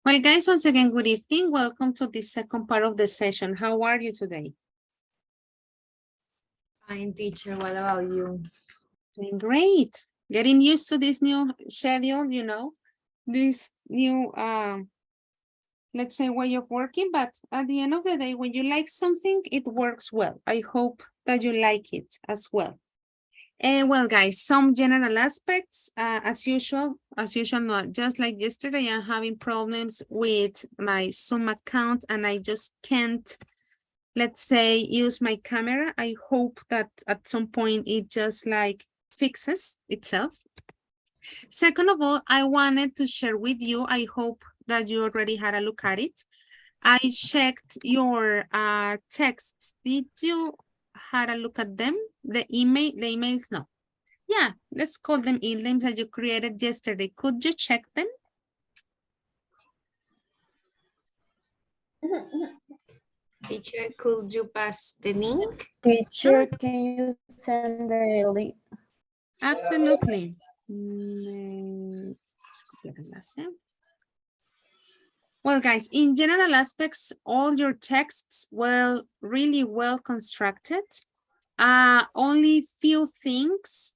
Well, guys, once again, good evening. Welcome to the second part of the session. How are you today? Fine, teacher. What about you? Doing great. Getting used to this new schedule, this new, let's say, way of working. But at the end of the day, when you like something, it works well. I hope that you like it as well. Well, guys, some general aspects, as usual, not just like yesterday, I'm having problems with my Zoom account and I just can't, let's say, use my camera. I hope that at some point it just like fixes itself. Second of all, I wanted to share with you, I hope that you already had a look at it. I checked your texts. Did you had a look at them? The emails, no. Yeah, let's call them emails that you created yesterday. Could you check them? Teacher, could you pass the link? Teacher, can you send the link? Absolutely. Let's copiar enlace. Well, guys, in general aspects, all your texts were really well constructed. Only few things,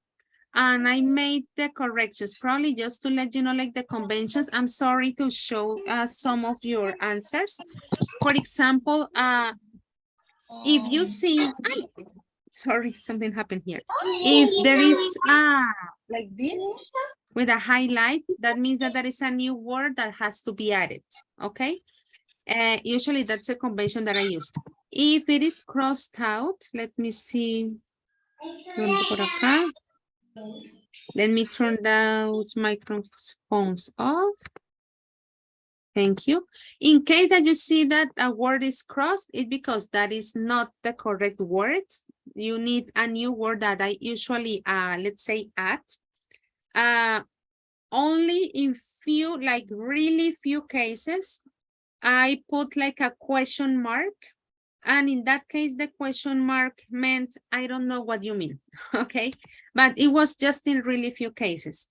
and I made the corrections, probably just to let you know, like the conventions. I'm sorry to show some of your answers. For example, if you see, sorry, something happened here. If there is like this with a highlight, that means that there is a new word that has to be added, okay? Usually that's a convention that I used. If it is crossed out, let me see. Por acá. Let me turn those microphones off. Thank you. In case that you see that a word is crossed, it's because that is not the correct word. You need a new word that I usually, let's say, add. Only in few, like really few cases, I put like a question mark. And in that case, the question mark meant, I don't know what you mean, okay? But it was just in really few cases.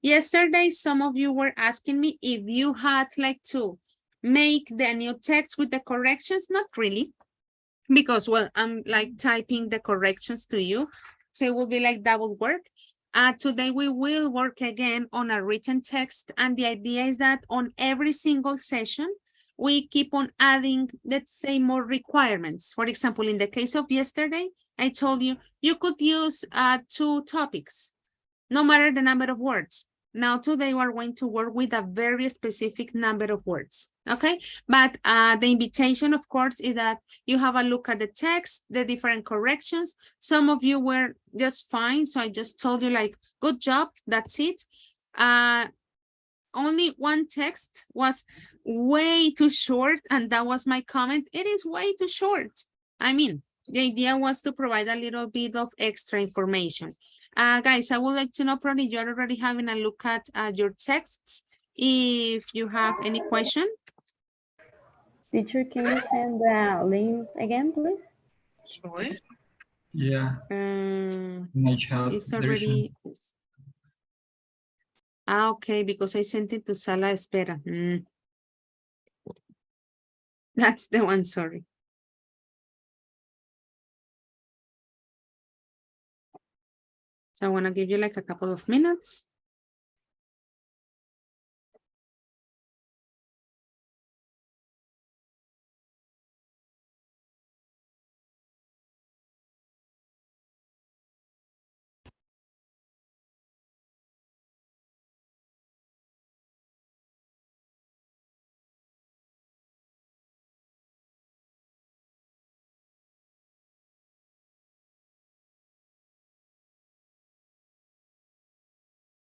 Yesterday, some of you were asking me if you had like to make the new text with the corrections. Not really, because, well, I'm like typing the corrections to you. So it will be like double work. Today, we will work again on a written text. And the idea is that on every single session, we keep on adding, let's say, more requirements. For example, in the case of yesterday, I told you, you could use 2 topics, no matter the number of words. Now, today we're going to work with a very specific number of words, okay? But the invitation, of course, is that you have a look at the text, the different corrections. Some of you were just fine, so I just told you like, good job, that's it. Only one text was way too short, and that was my comment. It is way too short. I mean, the idea was to provide a little bit of extra information. Guys, I would like to know, probably you're already having a look at your texts. If you have any question. Teacher, can you send the link again, please? Sure. Yeah. It's already. Okay, because I sent it to Sala Espera. That's the one, sorry. So I want to give you like a couple of minutes.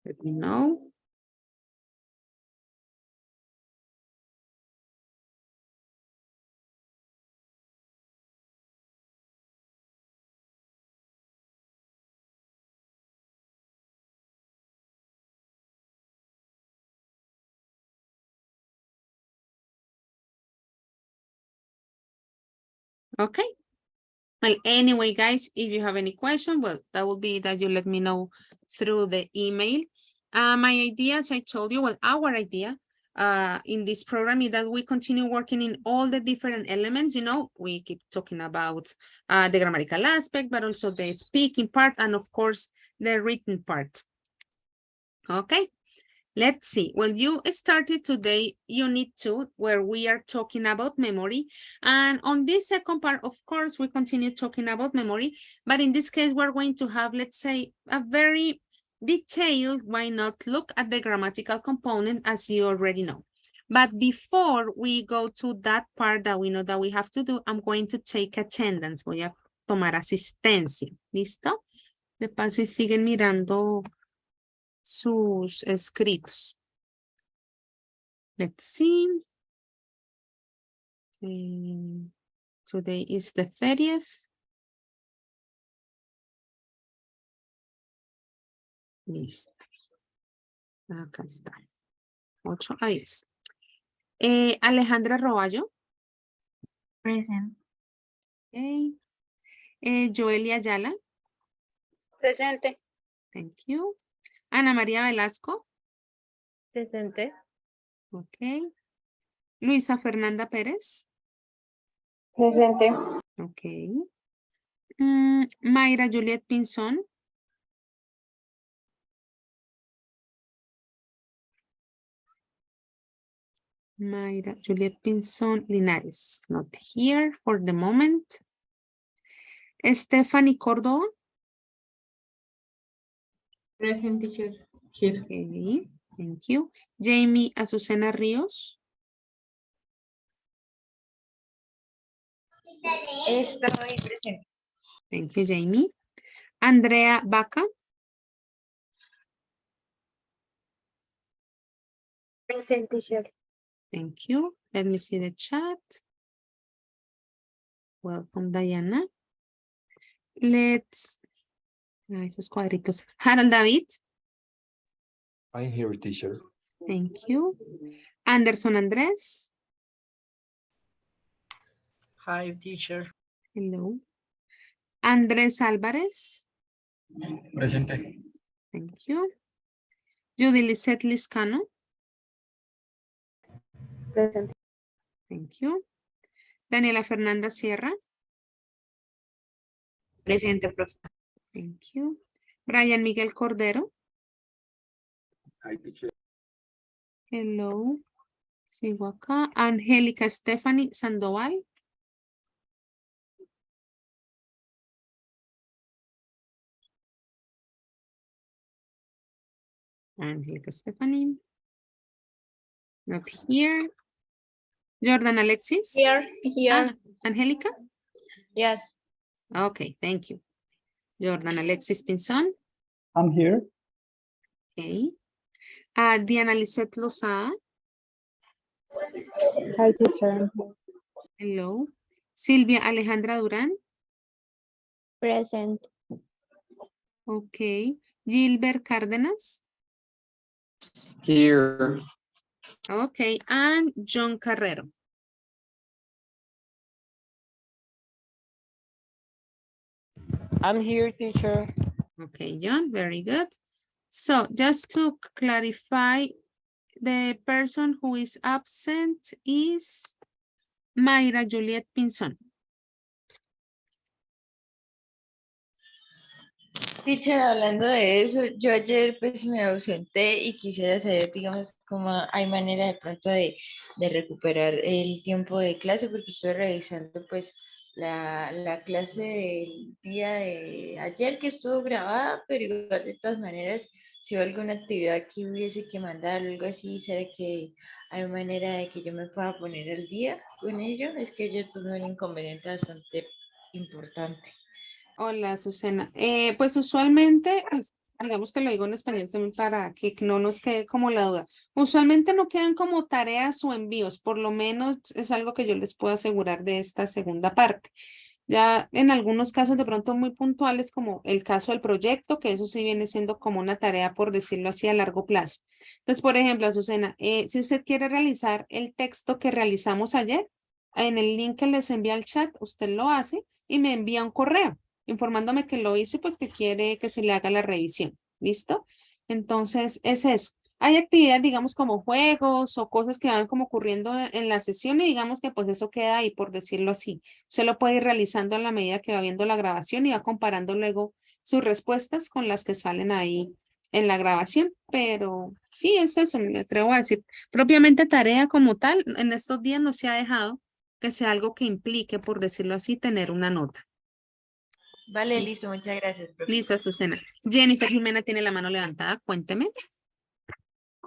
Let me know. Okay. Well, anyway, guys, if you have any question, well, that will be that you let me know through the email. My idea, as I told you, well, our idea in this program is that we continue working in all the different elements. You know, we keep talking about the grammatical aspect, but also the speaking part, and of course, the written part. Okay. Let's see. Well, you started today Unit 2, where we are talking about memory. And on this second part, of course, we continue talking about memory. But in this case, we're going to have, let's say, a very detailed, why not, look at the grammatical component, as you already know. But before we go to that part that we know that we have to do, I'm going to take attendance. Voy a tomar asistencia. ¿Listo? De paso, y siguen mirando sus escritos. Let's see. Today is the 30th. Listo. Acá está. 8 ahí está. Alejandra Roballo. Present. Okay. Joelia Ayala. Presente. Thank you. Ana María Velasco. Presente. Okay. Luisa Fernanda Pérez. Presente. Okay. Mayra Juliet Pinzón. Mayra Juliet Pinzón Linares. Not here for the moment. Stephanie Córdoba. Present, teacher. Here. Okay, thank you. Jamie Azucena Ríos. Estoy presente. Thank you, Jamie. Andrea Baca. Present, teacher. Thank you. Let me see the chat. Welcome, Diana. Let's. Esos cuadritos. Harold David. I'm here, teacher. Thank you. Anderson Andrés. Hi, teacher. Hello. Andrés Álvarez. Presente. Thank you. Judy Lisette Liscano. Present. Thank you. Daniela Fernanda Sierra. Presente, profe. Thank you. Brian Miguel Cordero. Hi, teacher. Hello. Sigo acá. Angélica Stephanie Sandoval. Angélica Stephanie. Not here. Jordan Alexis. Here. Ah, Angélica. Yes. Okay, thank you. Jordan Alexis Pinzón. I'm here. Okay. Diana Lisette Lozada. Hi, teacher. Hello. Silvia Alejandra Durán. Present. Okay. Gilbert Cárdenas. Here. Okay. And John Carrero. I'm here, teacher. Okay, John, very good. So just to clarify, the person who is absent is Mayra Juliet Pinzón. Teacher, hablando de eso, yo ayer pues me ausenté y quisiera saber, digamos, cómo hay manera de pronto de recuperar el tiempo de clase, porque estoy revisando pues la clase del día de ayer que estuvo grabada, pero igual de todas maneras, si hubo alguna actividad que hubiese que mandar o algo así, ¿será que hay manera de que yo me pueda poner al día con ello? Es que yo tuve un inconveniente bastante importante. Hola, Susana. Pues usualmente, pues, Digamos que lo digo en español también para que no nos quede como la duda. Usualmente no quedan como tareas o envíos, por lo menos es algo que yo les puedo asegurar de esta segunda parte. Ya en algunos casos de pronto muy puntuales, como el caso del proyecto, que eso sí viene siendo como una tarea, por decirlo así, a largo plazo. Entonces, por ejemplo, Azucena, si usted quiere realizar el texto que realizamos ayer, en el link que les envía al chat, usted lo hace y me envía un correo informándome que lo hizo y pues que quiere que se le haga la revisión. ¿Listo? Entonces, es eso. Hay actividades, digamos, como juegos o cosas que van como ocurriendo en la sesión y digamos que pues eso queda ahí, por decirlo así. Se lo puede ir realizando a la medida que va viendo la grabación y va comparando luego sus respuestas con las que salen ahí en la grabación. Pero sí, es eso, me atrevo a decir. Propiamente tarea como tal, en estos días no se ha dejado que sea algo que implique, por decirlo así, tener una nota. Vale, Listo. listo, muchas gracias, profe. Listo, Azucena. Jennifer Jimena tiene la mano levantada, cuénteme.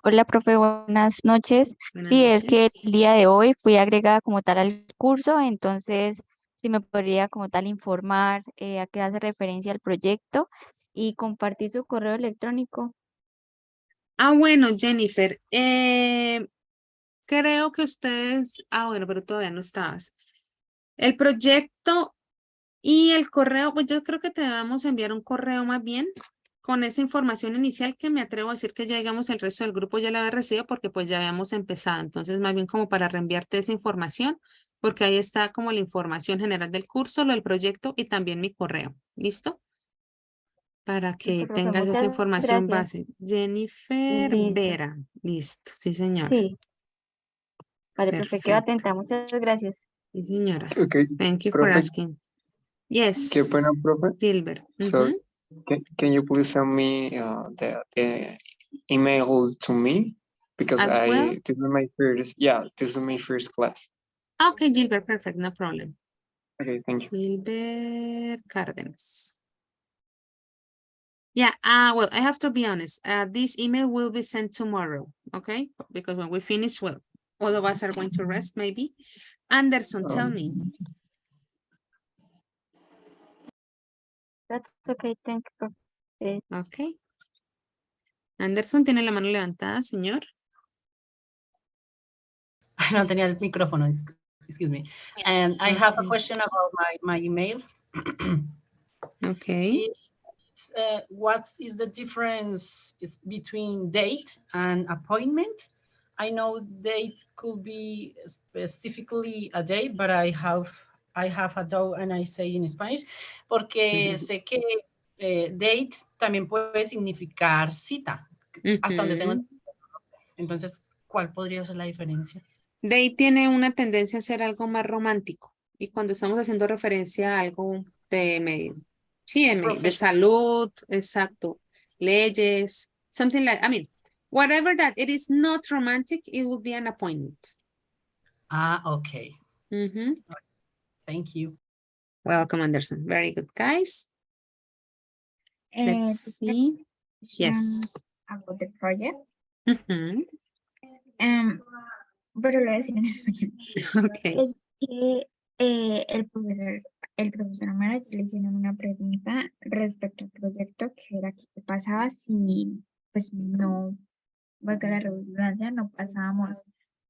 Hola, profe, buenas noches. Buenas Sí, es que noches. el día de hoy fui agregada como tal al curso, entonces si me podría como tal informar a qué hace referencia el proyecto y compartir su correo electrónico. Ah, bueno, Jennifer, creo que ustedes, bueno, pero todavía no estabas. El proyecto y el correo, pues yo creo que te vamos a enviar un correo más bien con esa información inicial que me atrevo a decir que ya digamos el resto del grupo ya la había recibido porque pues ya habíamos empezado. Entonces, más bien como para reenviarte esa información, porque ahí está como la información general del curso, lo del proyecto y también mi correo. ¿Listo? Para que Listo, profe, tengas esa muchas información gracias. base. Jennifer Listo. Vera. Listo, sí, señora. Sí, vale, profe, quedo Perfecto. atenta. Muchas gracias. Sí, señora. Okay, Thank you for profe, asking. qué pena, Yes, profe. Silver. So, Mhm. can you please send me the email to me? Because As well. this is this is my first class. Okay, Gilbert, perfect, no problem. Okay, thank you. Gilbert Cárdenas. Yeah, well, I have to be honest. This email will be sent tomorrow, okay? Because when we finish, well, all of us are going to rest, maybe. Anderson, tell me. That's okay, thank you, profe. Okay. Anderson tiene la mano levantada, señor. No tenía el micrófono, excuse me. And I have a question about my email. Okay. What is the difference between date and appointment? I know date could be specifically a day, but I have a doubt and I say in Spanish, porque sé que date también puede significar cita, hasta donde tengo. Entonces, ¿cuál podría ser la diferencia? Day tiene una tendencia a ser algo más romántico. Y cuando estamos haciendo referencia a algo de salud, exacto, leyes, something like, I mean, whatever that it is not romantic, it would be an appointment. Ah, okay. Mm-hmm. Thank you. Welcome, Anderson. Very good, guys. Let's see. Yes. About the project. Mm-hmm. Pero lo voy a decir en español. Okay. Es que el profesor Mara le hicieron una pregunta respecto al proyecto, que era qué pasaba si, pues no, valga la redundancia, no pasábamos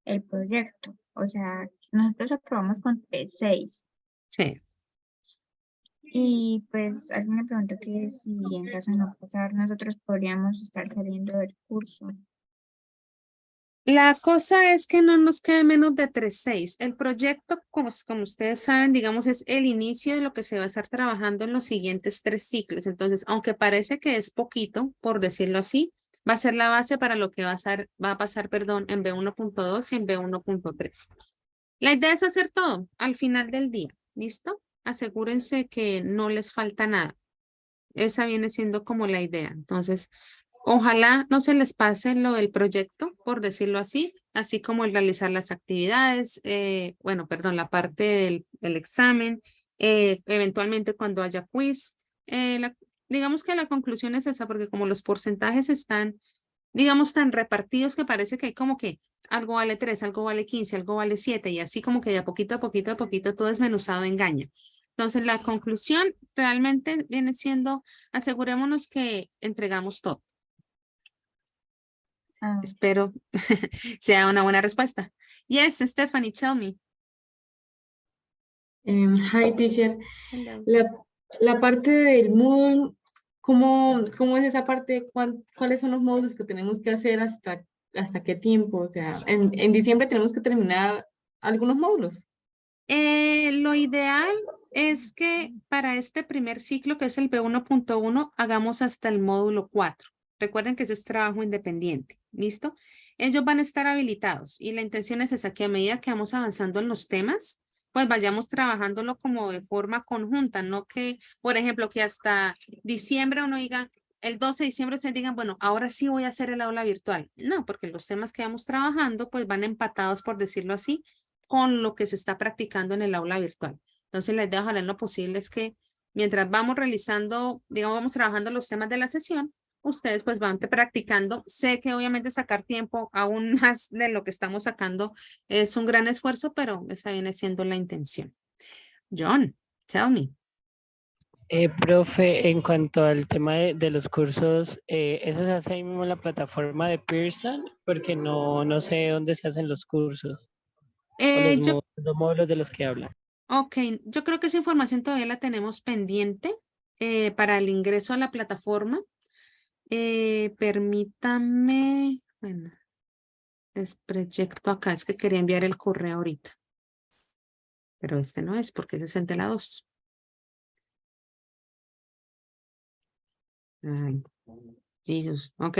el proyecto. O sea, nosotros aprobamos con 3.6. Sí. Y pues alguien me preguntó que si en caso de no pasar, nosotros podríamos estar saliendo del curso. La cosa es que no nos queda menos de 3.6. El proyecto, como ustedes saben, digamos, es el inicio de lo que se va a estar trabajando en los siguientes 3 ciclos. Entonces, aunque parece que es poquito, por decirlo así, va a ser la base para lo que va a pasar, perdón, en B1.2 y en B1.3. La idea es hacer todo al final del día. ¿Listo? Asegúrense que no les falta nada. Esa viene siendo como la idea. Entonces, ojalá no se les pase lo del proyecto, por decirlo así como el realizar las actividades, la parte del examen, eventualmente cuando haya quiz. Digamos que la conclusión es esa, porque como los porcentajes están, digamos, tan repartidos que parece que hay como que algo vale 3, algo vale 15, algo vale 7, y así como que de a poquito todo desmenuzado engaña. Entonces, la conclusión realmente viene siendo, asegurémonos que entregamos todo. Ah, Espero sea una buena respuesta. Yes, Stephanie, tell me. Hi, teacher. Hello. La parte del Moodle, ¿cómo es esa parte? ¿Cuáles son los módulos que tenemos que hacer hasta qué tiempo? O sea, en diciembre tenemos que terminar algunos módulos. Lo ideal es que para este primer ciclo, que es el B1.1, hagamos hasta el módulo 4. Recuerden que ese es trabajo independiente. ¿Listo? Ellos van a estar habilitados y la intención es esa, que a medida que vamos avanzando en los temas, pues vayamos trabajándolo como de forma conjunta, no que, por ejemplo, que hasta diciembre uno diga, el 12 de diciembre se digan, bueno, ahora sí voy a hacer el aula virtual. No, porque los temas que vamos trabajando, pues van empatados, por decirlo así, con lo que se está practicando en el aula virtual. Entonces, la idea, ojalá en lo posible, es que mientras vamos realizando, digamos, vamos trabajando los temas de la sesión, ustedes pues van practicando. Sé que obviamente sacar tiempo aún más de lo que estamos sacando es un gran esfuerzo, pero esa viene siendo la intención. John, tell me. Profe, en cuanto al tema de los cursos, ¿eso se hace ahí mismo en la plataforma de Pearson? Porque no sé dónde se hacen los cursos o Yo los módulos de los que hablan. Ok, yo creo que esa información todavía la tenemos pendiente para el ingreso a la plataforma. Permítame, bueno, les proyecto acá, es que quería enviar el correo ahorita. Pero este no es, porque ese es el de la 2. Ay, Jesus, ok.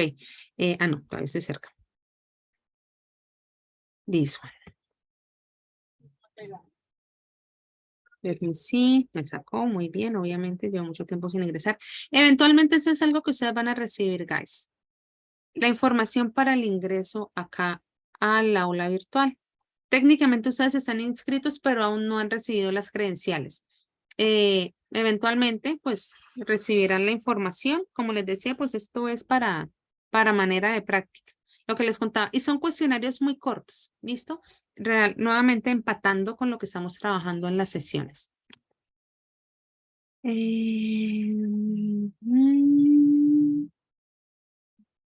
No, todavía estoy cerca. This one. Sí, me sacó muy bien, obviamente llevo mucho tiempo sin ingresar. Eventualmente eso es algo que ustedes van a recibir, guys. La información para el ingreso acá al aula virtual. Técnicamente ustedes están inscritos, pero aún no han recibido las credenciales. Eventualmente, pues, recibirán la información. Como les decía, pues esto es para manera de práctica. Lo que les contaba. Y son cuestionarios muy cortos, ¿listo? Nuevamente empatando con lo que estamos trabajando en las sesiones.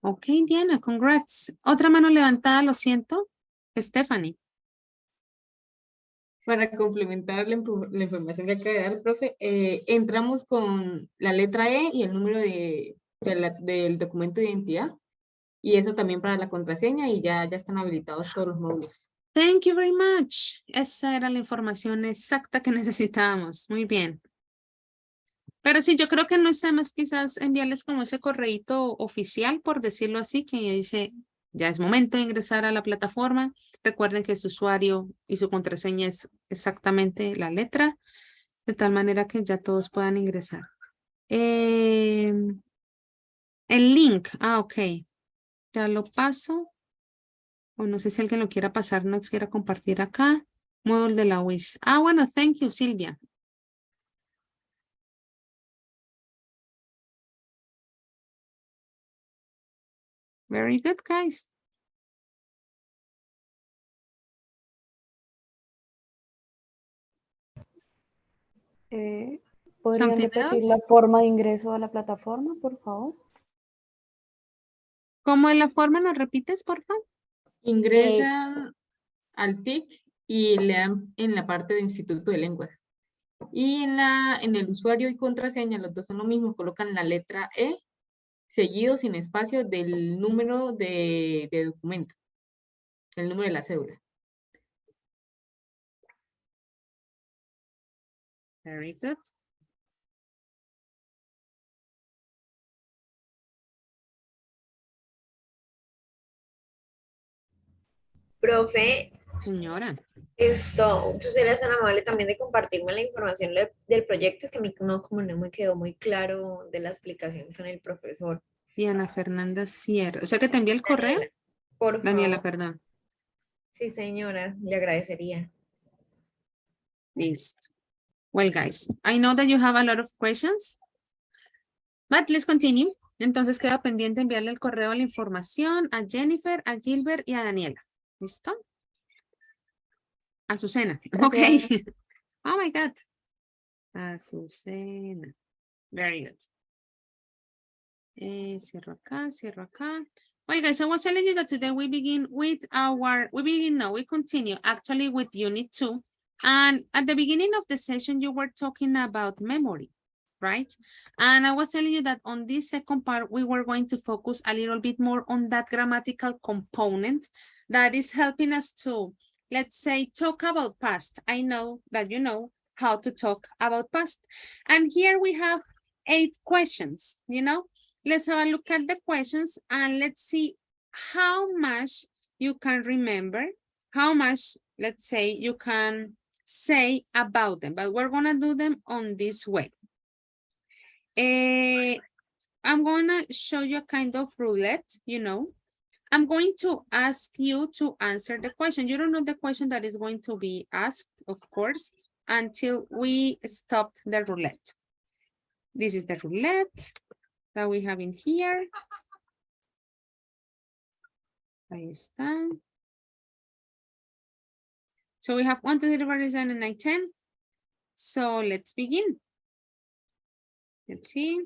Ok, Diana, congrats. Otra mano levantada, lo siento. Stephanie. Para complementar la información que acaba de dar el profe, entramos con la letra E y el número del documento de identidad. Y eso también para la contraseña y ya están habilitados todos los módulos. Thank you very much. Esa era la información exacta que necesitábamos. Muy bien. Pero sí, yo creo que no está más quizás enviarles como ese correíto oficial, por decirlo así, que dice, ya es momento de ingresar a la plataforma. Recuerden que su usuario y su contraseña es exactamente la letra, de tal manera que ya todos puedan ingresar. El link, ok. Ya lo paso. O no sé si alguien lo quiera pasar, nos quiera compartir acá. Módulo de la WIS. Bueno, thank you, Silvia. Very good, guys. ¿Podrían Something repetir la else? forma de ingreso a la plataforma, por favor? ¿Cómo es la forma? ¿Nos repites, por favor? Ingresan al TIC y le dan en la parte de Instituto de Lenguas. Y en el usuario y contraseña, los dos son lo mismo, colocan la letra E seguido sin espacio del número de documento, el número de la cédula. Very good. Profe, Señora. tú serías tan amable también de compartirme la información del proyecto, es que a mí como no me quedó muy claro de la explicación con el profesor. Diana Fernanda Sierra. O sea que te envié el correo. Daniela, por Daniela, favor. perdón. Sí, señora, le agradecería. Listo. Well, guys, I know that you have a lot of questions, but let's continue. Entonces queda pendiente enviarle el correo a la información a Jennifer, a Gilbert y a Daniela. ¿Listo? Azucena. Ok. Gracias. Oh my God. Azucena. Very good. Cierro acá, cierro acá. Well, guys, I was telling you that today we continue actually with unit 2. And at the beginning of the session, you were talking about memory, right? And I was telling you that on this second part, we were going to focus a little bit more on that grammatical component that is helping us to, let's say, talk about past. I know that you know how to talk about past. And here we have 8 questions, you know? Let's have a look at the questions and let's see how much you can remember, how much, let's say, you can say about them, but we're gonna do them on this way. I'm gonna show you a kind of roulette, you know. I'm going to ask you to answer the question. You don't know the question that is going to be asked, of course, until we stopped the roulette. This is the roulette that we have in here. Ahí está. So we have 1, 2, 3, 4, 5, 6, 7, 8, 9, 10. So let's begin. Let's see.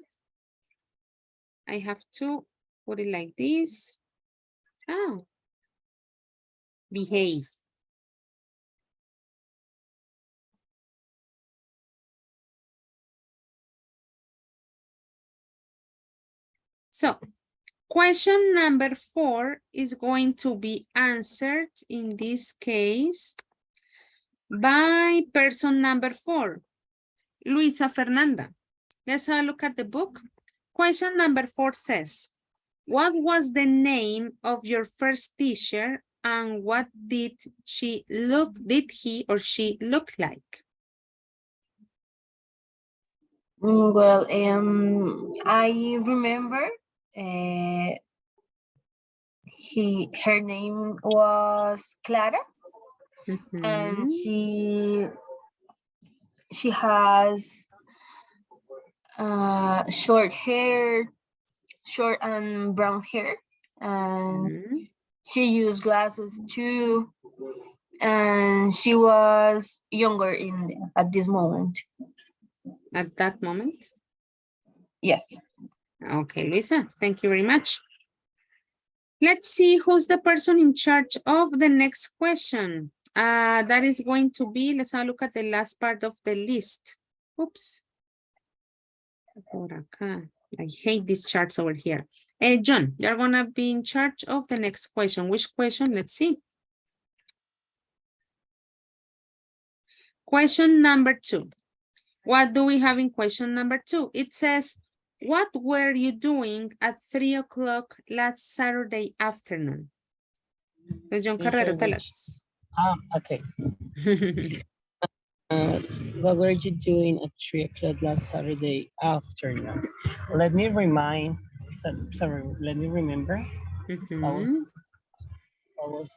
I have to put it like this. Oh. Behave. So question number 4 is going to be answered in this case by person number 4, Luisa Fernanda. Let's have a look at the book. Question number 4 says, what was the name of your first teacher and what did he or she look like? Well, I remember her name was Clara, and she has short and brown hair, and she used glasses too, and she was younger at this moment. At that moment? Yes. Okay, Luisa, thank you very much. Let's see who's the person in charge of the next question. That is going to be, let's have a look at the last part of the list. Oops. Por acá. I hate these charts over here. John, you're gonna be in charge of the next question. Which question? Let's see. Question number 2. What do we have in question number 2? It says, what were you doing at 3 o'clock last Saturday afternoon? John Carrero, tell us. Okay. What were you doing at 3 o'clock last Saturday afternoon? Let me remind, let me remember. I was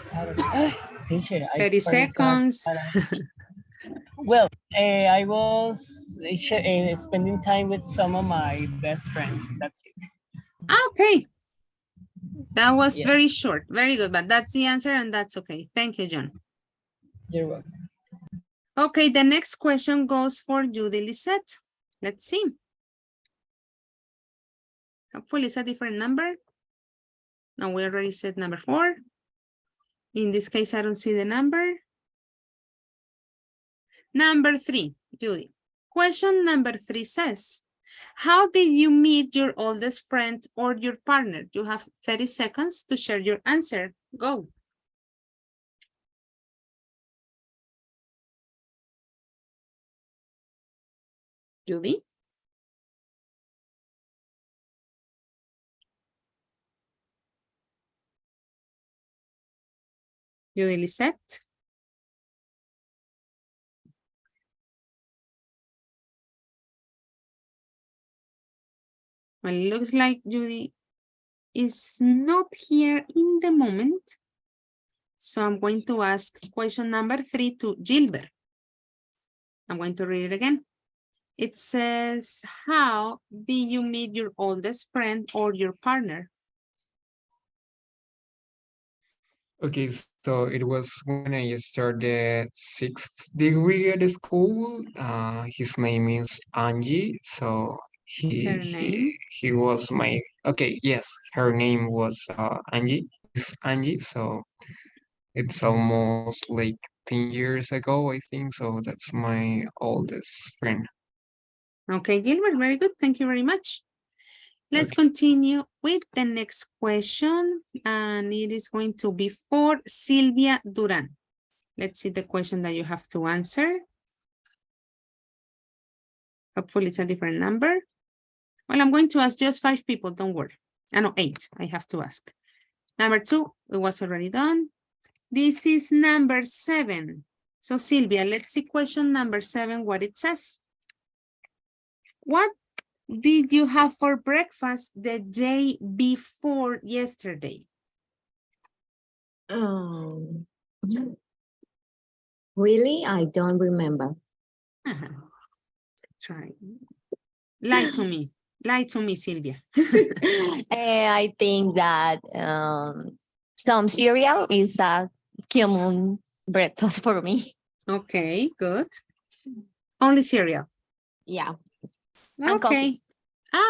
Saturday. Teacher, 30 seconds. Well, I was spending time with some of my best friends. That's it. Okay. That was very short. Very good, but that's the answer and that's okay. Thank you, John. You're welcome. Okay, the next question goes for Judy Lisette. Let's see. Hopefully it's a different number. No, we already said number 4. In this case, I don't see the number. Number 3, Judy. Question number 3 says, how did you meet your oldest friend or your partner? You have 30 seconds to share your answer. Go. Judy? Judy Lisette? Well, it looks like Judy is not here in the moment. So I'm going to ask question number 3 to Gilbert. I'm going to read it again. It says, how did you meet your oldest friend or your partner? Okay, so it was when I started sixth degree at school. His name is Angie. So Her name. he was my yes, her name was Angie. It's Angie. So it's almost like 10 years ago, I think. So that's my oldest friend. Okay, Gilbert, very good. Thank you very much. Let's continue with the next question, and it is going to be for Silvia Duran. Let's see the question that you have to answer. Hopefully it's a different number. Well, I'm going to ask just 5 people, don't worry. No, 8, I have to ask. Number 2, it was already done. This is number 7. So Silvia, let's see question number 7, what it says. What did you have for breakfast the day before yesterday? Really? I don't remember. Try. Lie to me, Silvia. I think that some cereal is a common breakfast for me. Okay, good. Only cereal. Yeah. Okay.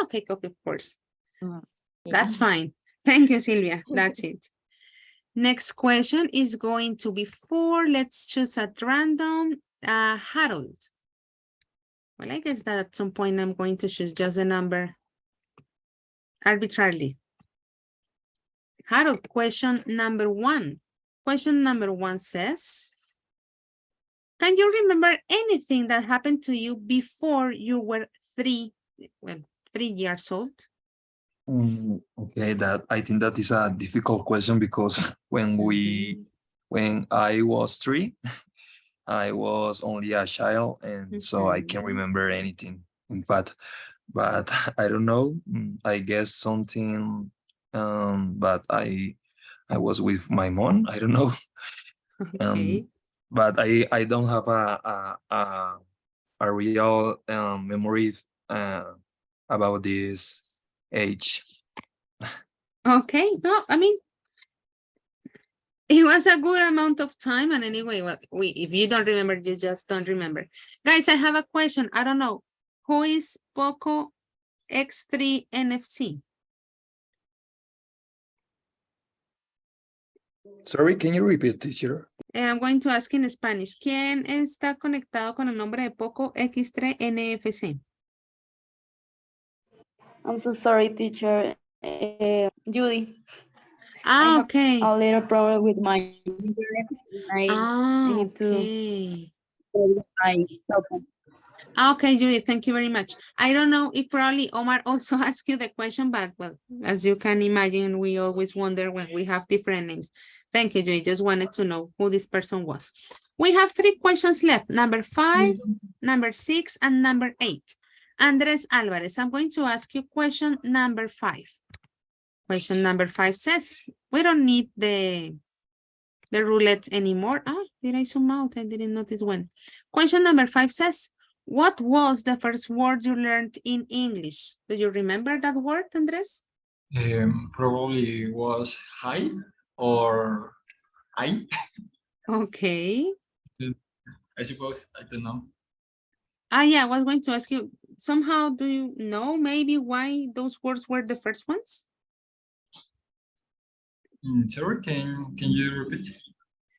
Okay, coffee, of course. Yeah. That's fine. Thank you, Silvia. That's it. Next question is going to be for, let's choose at random, Harold. Well, I guess that at some point I'm going to choose just a number arbitrarily. Harold, question number 1. Question number 1 says, can you remember anything that happened to you before you were 3 years old? Okay, that I think that is a difficult question because when I was 3, I was only a child, and so I can't remember anything, in fact. But I don't know. I guess something. But I was with my mom. I don't know. Okay. But I don't have a real memory about this age. Okay, no, I mean, it was a good amount of time. And anyway, well, if you don't remember, you just don't remember. Guys, I have a question. I don't know. Who is Poco X3 NFC? Sorry, can you repeat, teacher? I'm going to ask in Spanish. ¿Quién está conectado con el nombre de Poco X3 NFC? I'm so sorry, teacher. Judy. Okay. A little problem with my internet. I need Okay. to my cell phone. Okay, Judy, thank you very much. I don't know if probably Omar also asked you the question, but well, as you can imagine, we always wonder when we have different names. Thank you, Judy. Just wanted to know who this person was. We have 3 questions left, number 5, number 6, and number 8. Andres Alvarez, I'm going to ask you question number 5. Question number 5 says, we don't need the roulette anymore. Did I zoom out? I didn't notice when. Question number 5 says, what was the first word you learned in English? Do you remember that word, Andres? Probably was hi or I. Okay. I suppose, I don't know. Yeah, I was going to ask you, somehow do you know maybe why those words were the first ones? Sorry, can you repeat?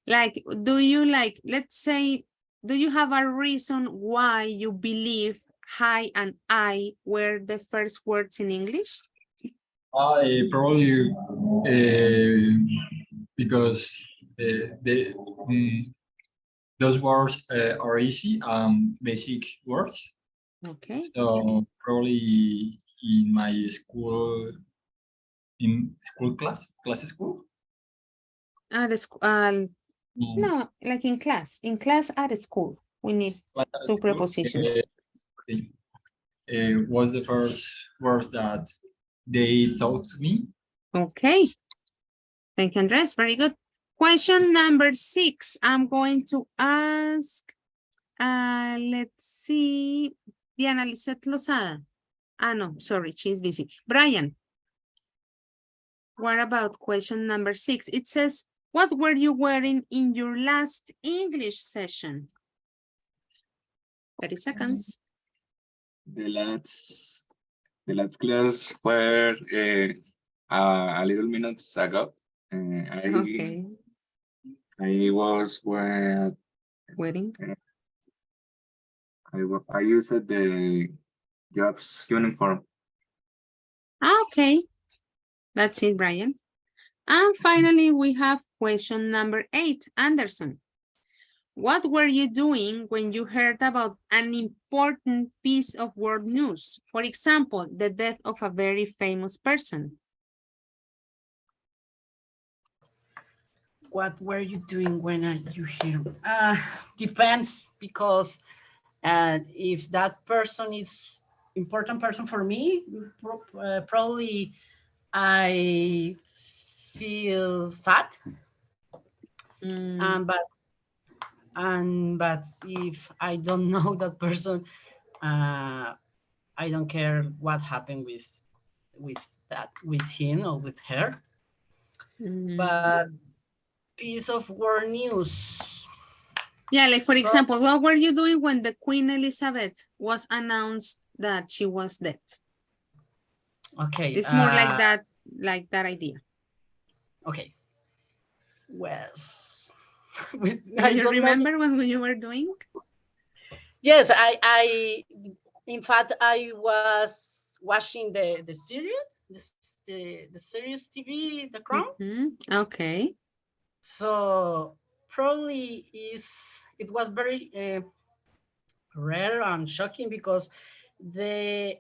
Like, do you let's say, do you have a reason why you believe hi and I were the first words in English? I probably because those words are easy, basic words. Okay. So probably in my school, class school. No, like in class at school, we need 2 prepositions. Was the first words that they taught me. Okay. Thank you, Andres. Very good. Question number 6. I'm going to ask, let's see, Diana Lisette Lozada. No, sorry, she's busy. Brian, what about question number 6? It says, What were you wearing in your last English session? 30 seconds. The last class were a little minutes ago. Okay. I was Wearing. I used the jobs uniform. Okay. That's it, Brian. And finally, we have question number 8, Anderson. What were you doing when you heard about an important piece of world news? For example, the death of a very famous person. What were you doing when you hear? Depends, because if that person is important person for me, probably I feel sad. But if I don't know that person, I don't care what happened with him or with her. But piece of world news. Yeah, like for example, what were you doing when the Queen Elizabeth was announced that she was dead? Okay. It's more like that idea. Okay. Well, do you remember what you were doing? Yes, I in fact I was watching the series, the series TV, The Crown. Okay. So probably it was very rare and shocking, because the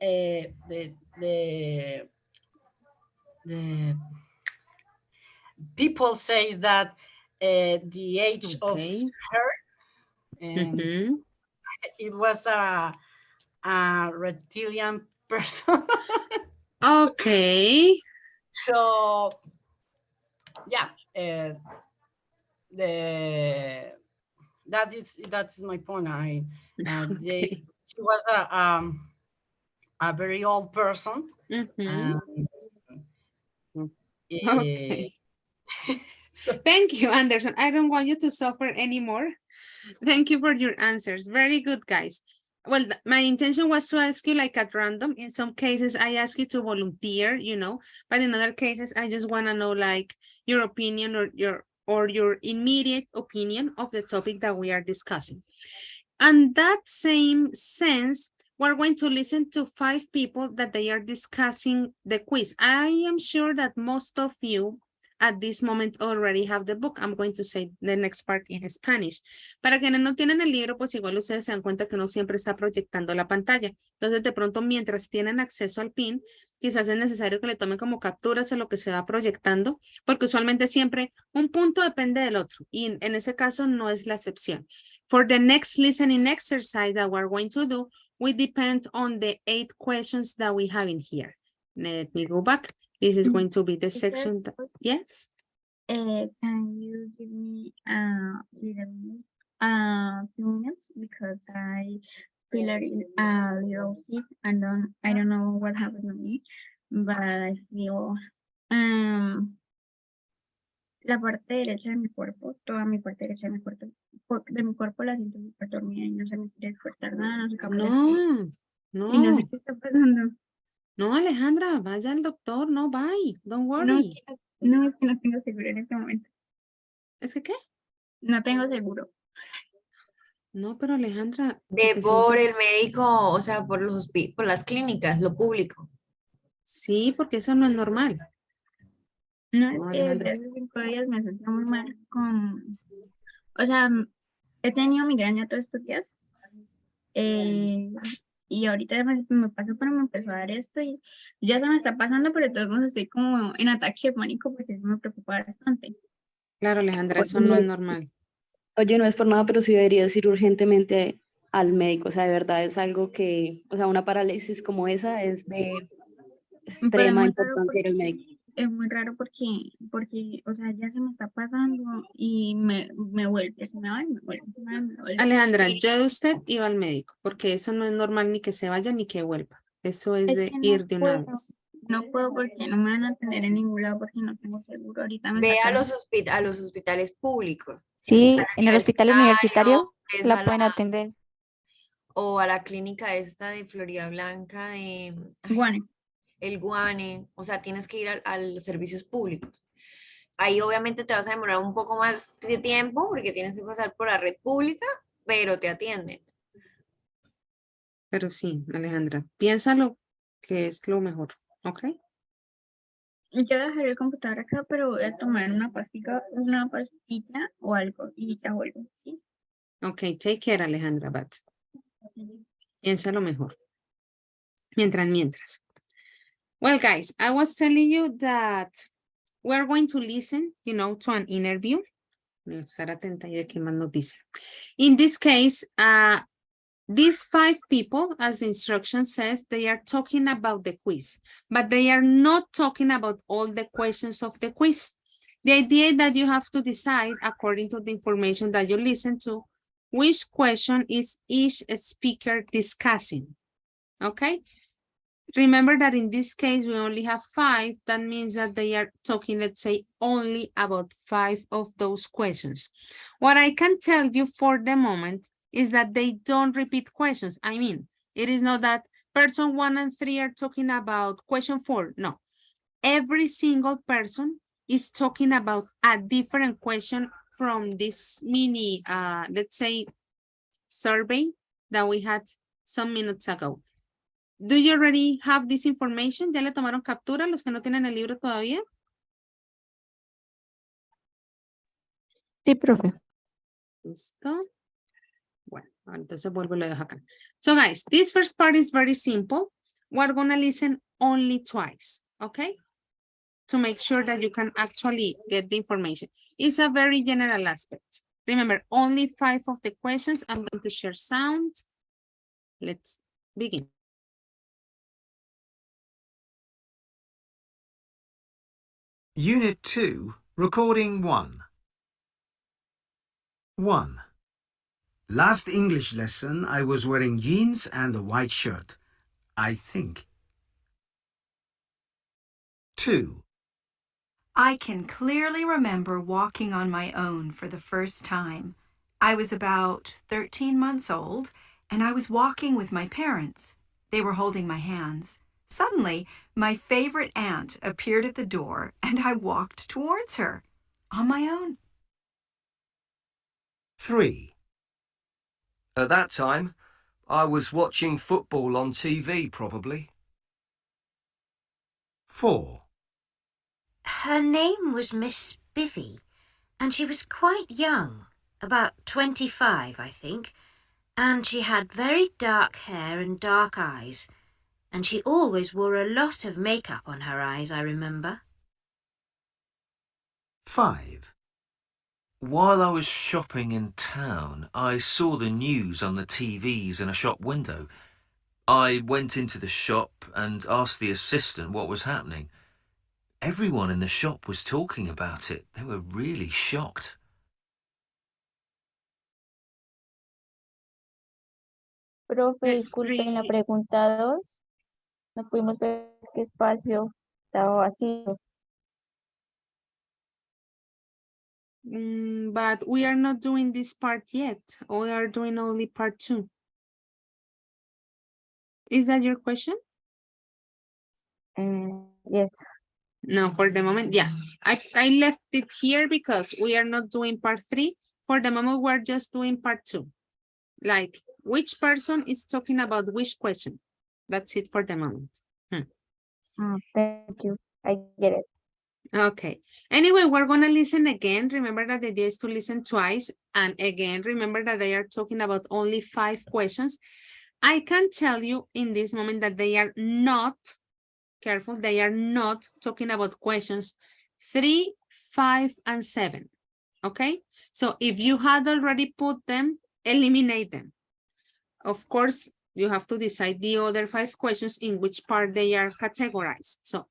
people say that the age of her, it was a reptilian person. Okay. So yeah, that's my point. She was a very old person. Okay. Thank you, Anderson. I don't want you to suffer anymore. Thank you for your answers. Very good, guys. Well, my intention was to ask you like at random. In some cases, I ask you to volunteer, but in other cases, I just want to know like your opinion or your immediate opinion of the topic that we are discussing. And that same sense, we're going to listen to 5 people that they are discussing the quiz. I am sure that most of you at this moment already have the book. I'm going to say the next part in Spanish. Para quienes no tienen el libro, pues igual ustedes se dan cuenta que uno siempre está proyectando la pantalla. Entonces, de pronto, mientras tienen acceso al PIN, quizás es necesario que le tomen como capturas de lo que se va proyectando, porque usualmente siempre un punto depende del otro, y en ese caso no es la excepción. For the next listening exercise that we're going to do, we depend on the 8 questions that we have in here. Let me go back. This is going to be the section. Yes? Can you give me a few minutes, because I feel a little sick and I don't know what happened to me, but I feel la parte derecha de mi cuerpo, toda mi parte derecha de mi cuerpo la siento súper dormida y no se me quiere despertar nada, no sé qué No. Y no sé qué está pasando. No, Alejandra, vaya al doctor, no, bye, don't worry. No, es que no tengo seguro en este momento. ¿Es que qué? No tengo seguro. No, pero Alejandra. Por el médico, o sea, por las clínicas, lo público. Sí, porque eso no es normal. No, es que desde hace 5 días me sentí muy mal o sea, he tenido migraña todos estos días. Y ahorita me pasó, pero me empezó a dar esto y ya se me está pasando, pero de todos modos estoy como en ataque de pánico porque eso me preocupa bastante. Claro, Alejandra, eso no es normal. Oye, no es por nada, pero sí deberías ir urgentemente al médico. O sea, de verdad es algo que, o sea, una parálisis como esa es de extrema importancia ir al médico. Es muy raro porque, o sea, ya se me está pasando y me vuelve, se me va y me vuelve, se me va y me vuelve. Alejandra, yo de usted iba al médico, porque eso no es normal ni que se vaya ni que vuelva. Eso es de ir de una vez. no puedo porque no me van a atender en ningún lado porque no tengo seguro. Ahorita me Ve a sacaron. a los hospitales públicos. Sí, en el hospital universitario Es la pueden atender. o a la clínica esta de Florida Blanca de Guane. el Guane, o sea, tienes que ir a los servicios públicos. Ahí obviamente te vas a demorar un poco más de tiempo porque tienes que pasar por la red pública, pero te atienden. Pero sí, Alejandra, piénsalo que es lo mejor, ¿ok? Yo dejaré el computador acá, pero voy a tomar una pastilla o algo y ya vuelvo, ¿sí? Ok, take care, Alejandra, but piénsalo mejor. Mientras. Well, guys, I was telling you that we're going to listen, you know, to an interview. Estar atenta y de qué más nos dice. In this case, these 5 people, as the instruction says, they are talking about the quiz, but they are not talking about all the questions of the quiz. The idea is that you have to decide, according to the information that you listen to, which question is each speaker discussing, okay? Remember that in this case, we only have 5. That means that they are talking, let's say, only about 5 of those questions. What I can tell you for the moment is that they don't repeat questions. I mean, it is not that person 1 and 3 are talking about question 4. No, every single person is talking about a different question from this mini, let's say, survey that we had some minutes ago. Do you already have this information? ¿Ya le tomaron captura los que no tienen el libro todavía? Sí, profe. Listo. Bueno, entonces vuelvo y lo dejo acá. So guys, this first part is very simple. We're gonna listen only twice, okay? To make sure that you can actually get the information. It's a very general aspect. Remember, only 5 of the questions. I'm going to share sound. Let's begin. Unit 2, Recording 1. 1. Last English lesson, I was wearing jeans and a white shirt. I think. 2. I can clearly remember walking on my own for the first time. I was about 13 months old, and I was walking with my parents. They were holding my hands. Suddenly, my favorite aunt appeared at the door, and I walked towards her, on my own. 3. At that time, I was watching football on TV, probably. 4. Her name was Miss Biffy, and she was quite young, about 25, I think, and she had very dark hair and dark eyes, and she always wore a lot of makeup on her eyes, I remember. 5. While I was shopping in town, I saw the news on the TVs in a shop window. I went into the shop and asked the assistant what was happening. Everyone in the shop was talking about it. They were really shocked. Profe, disculpe, en la pregunta 2 no pudimos ver qué espacio estaba vacío. But we are not doing this part yet. We are doing only part 2. Is that your question? Yes. No, for the moment, yeah. I left it here because we are not doing part 3. For the moment, we're just doing part 2. Like, which person is talking about which question? That's it for the moment. Thank you. I get it. Okay. Anyway, we're going to listen again. Remember that the idea is to listen twice. And again, remember that they are talking about only 5 questions. I can tell you in this moment that they are not, careful, they are not talking about questions 3, 5, and 7. Okay? So if you had already put them, eliminate them. Of course, you have to decide the other 5 questions in which part they are categorized. So,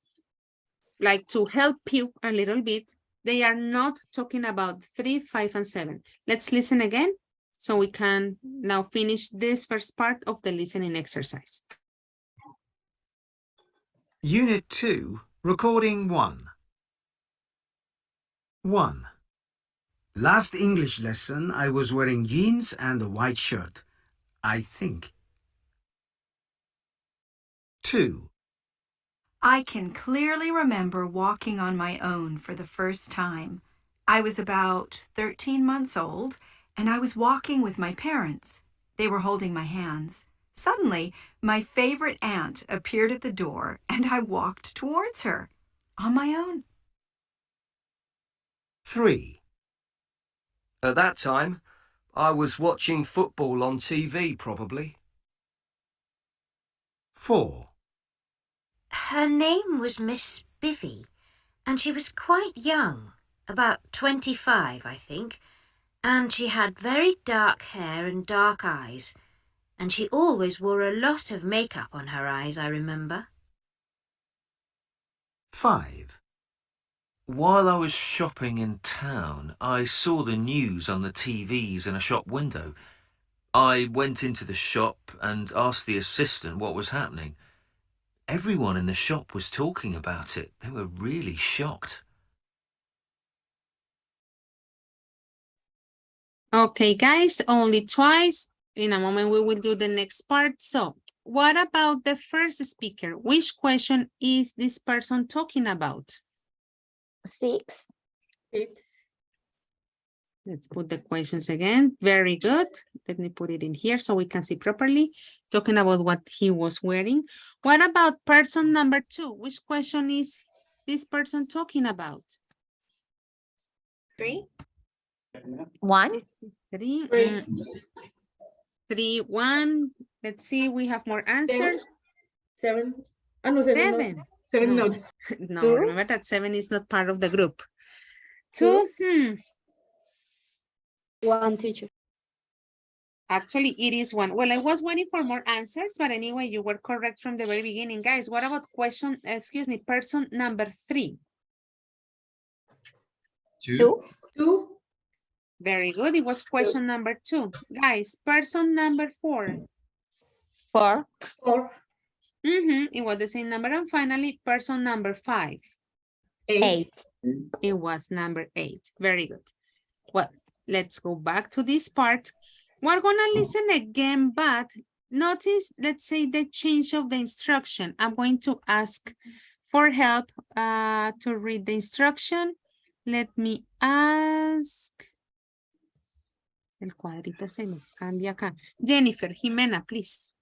like to help you a little bit, they are not talking about 3, 5, and 7. Let's listen again so we can now finish this first part of the listening exercise. Unit 2, Recording 1. 1. Last English lesson, I was wearing jeans and a white shirt. I think. 2. I can clearly remember walking on my own for the first time. I was about 13 months old, and I was walking with my parents. They were holding my hands. Suddenly, my favorite aunt appeared at the door, and I walked towards her on my own. 3. At that time, I was watching football on TV, probably. 4. Her name was Miss Biffy, and she was quite young, about 25, I think, and she had very dark hair and dark eyes, and she always wore a lot of makeup on her eyes, I remember. 5. While I was shopping in town, I saw the news on the TVs in a shop window. I went into the shop and asked the assistant what was happening. Everyone in the shop was talking about it. They were really shocked. Okay, guys, only twice. In a moment, we will do the next part. So, what about the first speaker? Which question is this person talking about? 6. Let's put the questions again. Very good. Let me put it in here so we can see properly. Talking about what he was wearing. What about person number 2? Which question is this person talking about? 3. 1. 3. 3, 1. Let's see, we have more answers. 7. Oh, no, 7. 7. No. 7 No. not. No, 2? remember that 7 is not part of the group. 2. 1, teacher. Actually, it is 1. Well, I was waiting for more answers, but anyway, you were correct from the very beginning, guys. What about person number 3? 2. 2. Very good. It was question number 2. Guys, person number 4. 4. 4. It was the same number. And finally, person number 5. 8. It was number 8. Very good. Well, let's go back to this part. We're gonna listen again, but notice, let's say, the change of the instruction. I'm going to ask for help to read the instruction. Let me ask. El cuadrito se me cambia acá. Jennifer, Jimena, please.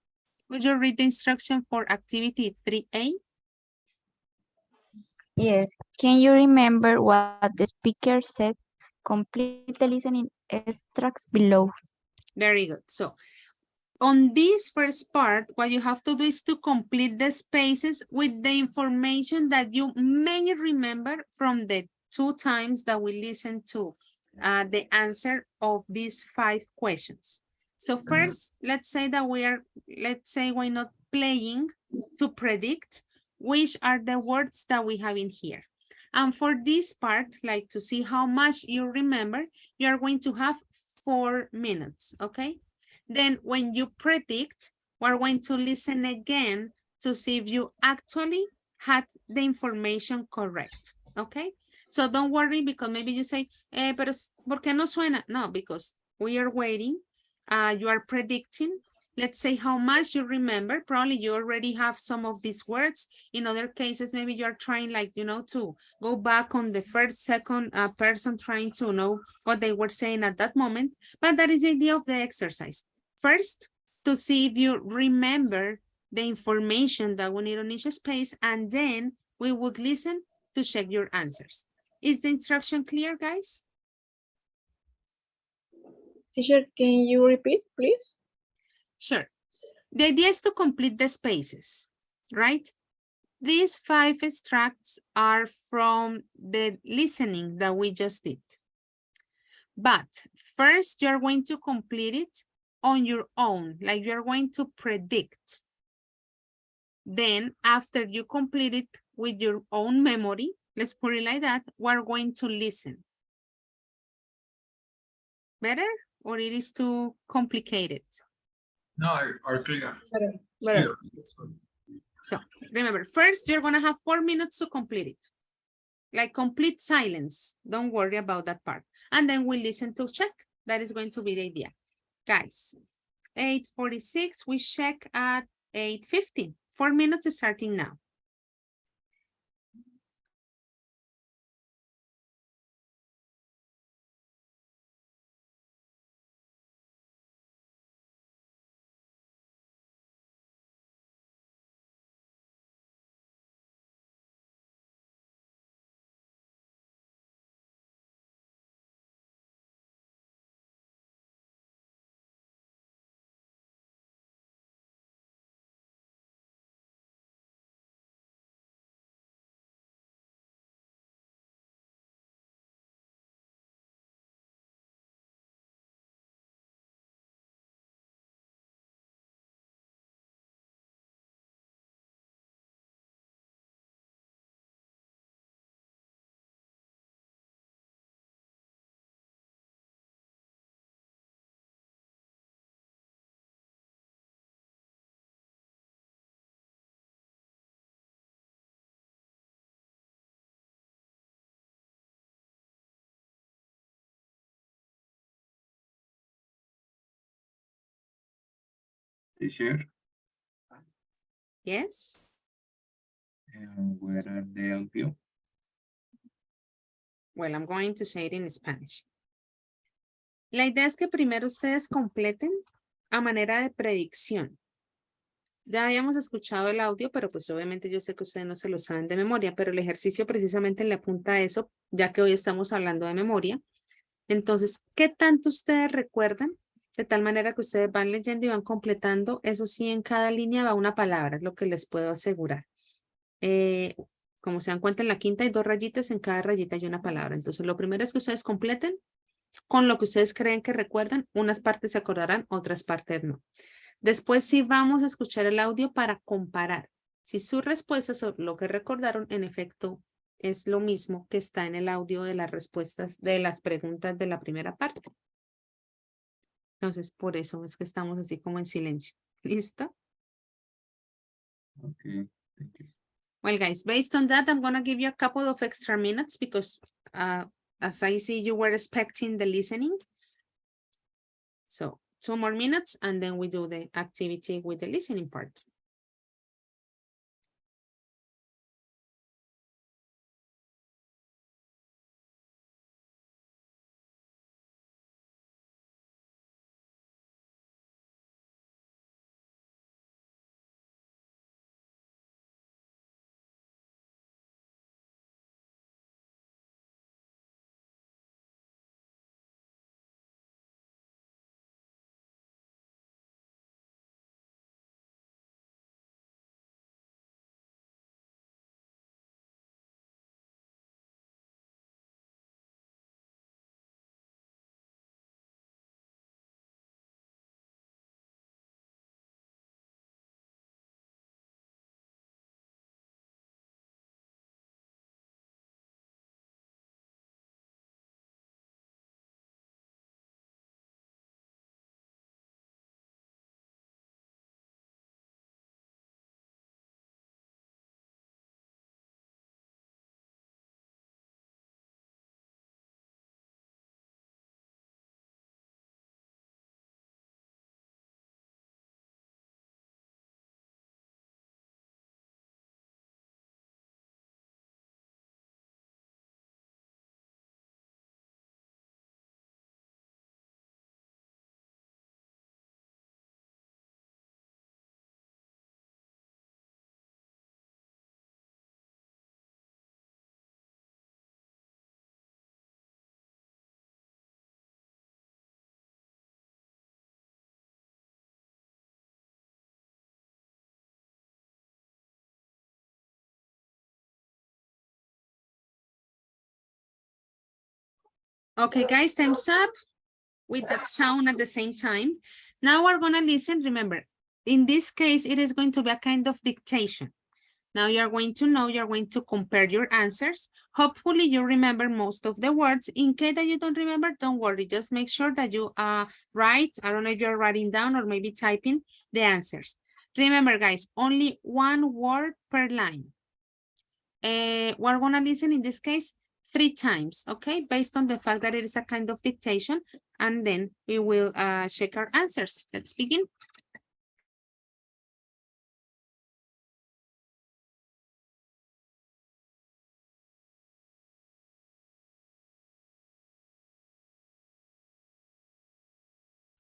Would you read the instruction for activity 3A? Yes. Can you remember what the speaker said? Complete the listening extracts below. Very good. So on this first part, what you have to do is to complete the spaces with the information that you may remember from the 2 times that we listened to the answer of these 5 questions. So first, let's say we're not playing to predict which are the words that we have in here. And for this part, like to see how much you remember, you are going to have 4 minutes, okay? Then when you predict, we're going to listen again to see if you actually had the information correct, okay? So don't worry because maybe you say, pero ¿por qué no suena? No, because we are waiting. You are predicting. Let's say how much you remember. Probably you already have some of these words. In other cases, maybe you're trying to go back on the first, second person trying to know what they were saying at that moment. But that is the idea of the exercise. First, to see if you remember the information that we need on each space, and then we would listen to check your answers. Is the instruction clear, guys? Teacher, can you repeat, please? Sure. The idea is to complete the spaces, right? These 5 extracts are from the listening that we just did. But first, you're going to complete it on your own, like you're going to predict. Then after you complete it with your own memory, let's put it like that, we're going to listen. Better? Or it is too complicated? No, are clear. Better. So remember, first you're gonna have 4 minutes to complete it. Like complete silence. Don't worry about that part. And then we listen to check. That is going to be the idea. Guys, 8:46, we check at 8:50. 4 minutes starting now. Teacher, Yes. where are the audio? Well, I'm going to say it in Spanish. La idea es que primero ustedes completen a manera de predicción. Ya habíamos escuchado el audio, pero pues obviamente yo sé que ustedes no se lo saben de memoria, pero el ejercicio precisamente le apunta a eso, ya que hoy estamos hablando de memoria. Entonces, ¿qué tanto ustedes recuerdan? De tal manera que ustedes van leyendo y van completando. Eso sí, en cada línea va una palabra, es lo que les puedo asegurar. Como se dan cuenta, en la quinta hay 2 rayitas, en cada rayita hay una palabra. Entonces, lo primero es que ustedes completen con lo que ustedes creen que recuerdan. Unas partes se acordarán, otras partes no. Después sí vamos a escuchar el audio para comparar. Si sus respuestas o lo que recordaron, en efecto, es lo mismo que está en el audio de las respuestas de las preguntas de la primera parte. Entonces, por eso es que estamos así como en silencio. ¿Listo? Okay, thank you. Well, guys, based on that, I'm going to give you a couple of extra minutes because as I see, you were expecting the listening. So 2 more minutes and then we do the activity with the listening part. Okay, guys, time's up with that sound at the same time. Now we're going to listen. Remember, in this case, it is going to be a kind of dictation. Now you're going to know, you're going to compare your answers. Hopefully you remember most of the words. In case that you don't remember, don't worry. Just make sure that you write. I don't know if you're writing down or maybe typing the answers. Remember, guys, only one word per line. We're gonna listen in this case 3 times, okay? Based on the fact that it is a kind of dictation, and then we will check our answers. Let's begin.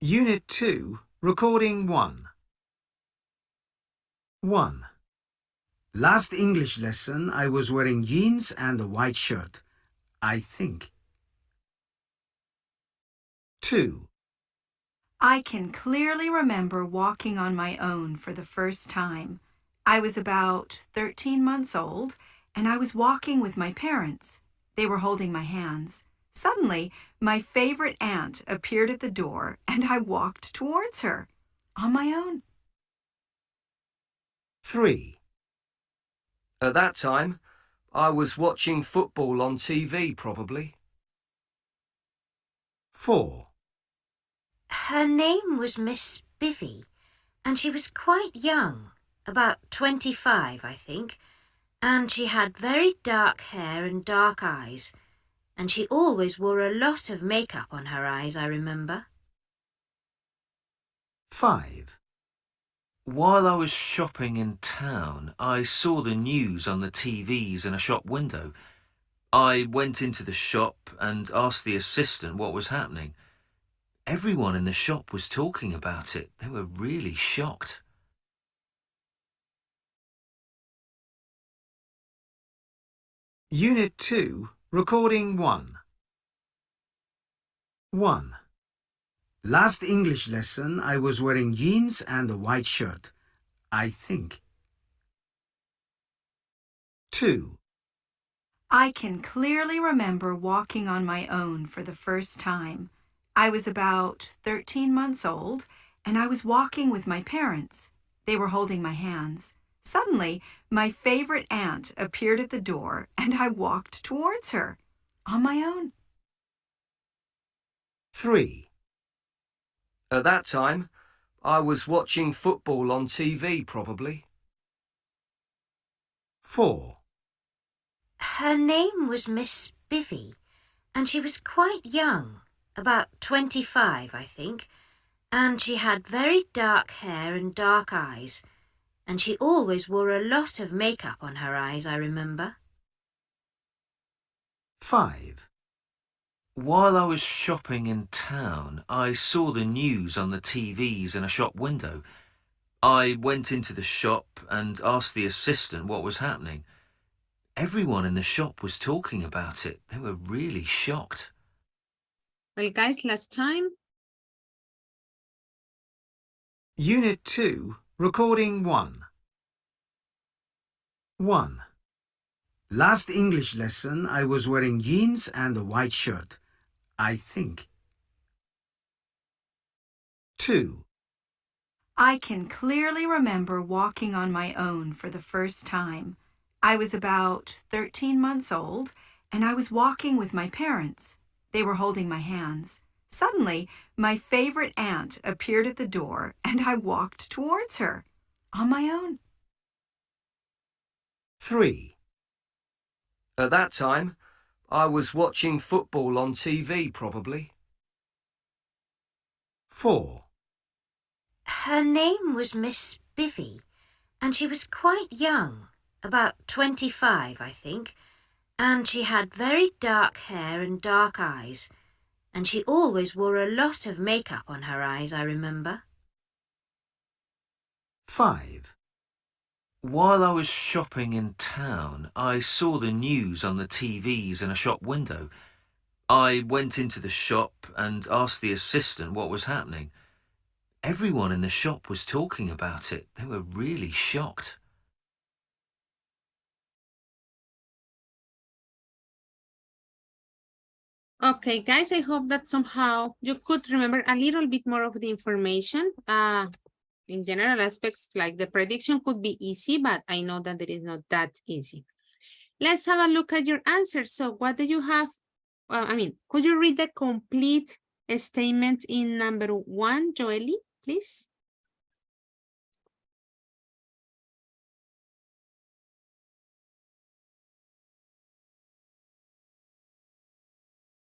Unit 2, Recording 1. 1. Last English lesson, I was wearing jeans and a white shirt. I think. 2. I can clearly remember walking on my own for the first time. I was about 13 months old, and I was walking with my parents. They were holding my hands. Suddenly, my favorite aunt appeared at the door, and I walked towards her on my own. 3. At that time, I was watching football on TV, probably. 4. Her name was Miss Biffy, and she was quite young, about 25, I think, and she had very dark hair and dark eyes, and she always wore a lot of makeup on her eyes, I remember. 5. While I was shopping in town, I saw the news on the TVs in a shop window. I went into the shop and asked the assistant what was happening. Everyone in the shop was talking about it. They were really shocked. Unit 2, Recording 1. 1. Last English lesson, I was wearing jeans and a white shirt. I think. 2. I can clearly remember walking on my own for the first time. I was about 13 months old, and I was walking with my parents. They were holding my hands. Suddenly, my favorite aunt appeared at the door, and I walked towards her on my own. 3. At that time, I was watching football on TV, probably. 4. Her name was Miss Biffy, and she was quite young, about 25, I think, and she had very dark hair and dark eyes, and she always wore a lot of makeup on her eyes, I remember. 5. While I was shopping in town, I saw the news on the TVs in a shop window. I went into the shop and asked the assistant what was happening. Everyone in the shop was talking about it. They were really shocked. Well, guys, last time. Unit 2, Recording 1. 1. Last English lesson, I was wearing jeans and a white shirt. I think. 2. I can clearly remember walking on my own for the first time. I was about 13 months old, and I was walking with my parents. They were holding my hands. Suddenly, my favorite aunt appeared at the door, and I walked towards her on my own. 3. At that time, I was watching football on TV, probably. 4. Her name was Miss Biffy, and she was quite young, about 25, I think, and she had very dark hair and dark eyes, and she always wore a lot of makeup on her eyes, I remember. 5. While I was shopping in town, I saw the news on the TVs in a shop window. I went into the shop and asked the assistant what was happening. Everyone in the shop was talking about it. They were really shocked. Okay, guys, I hope that somehow you could remember a little bit more of the information. In general aspects, like the prediction could be easy, but I know that it is not that easy. Let's have a look at your answers. So what do you have? Could you read the complete statement in number 1, Joely, please?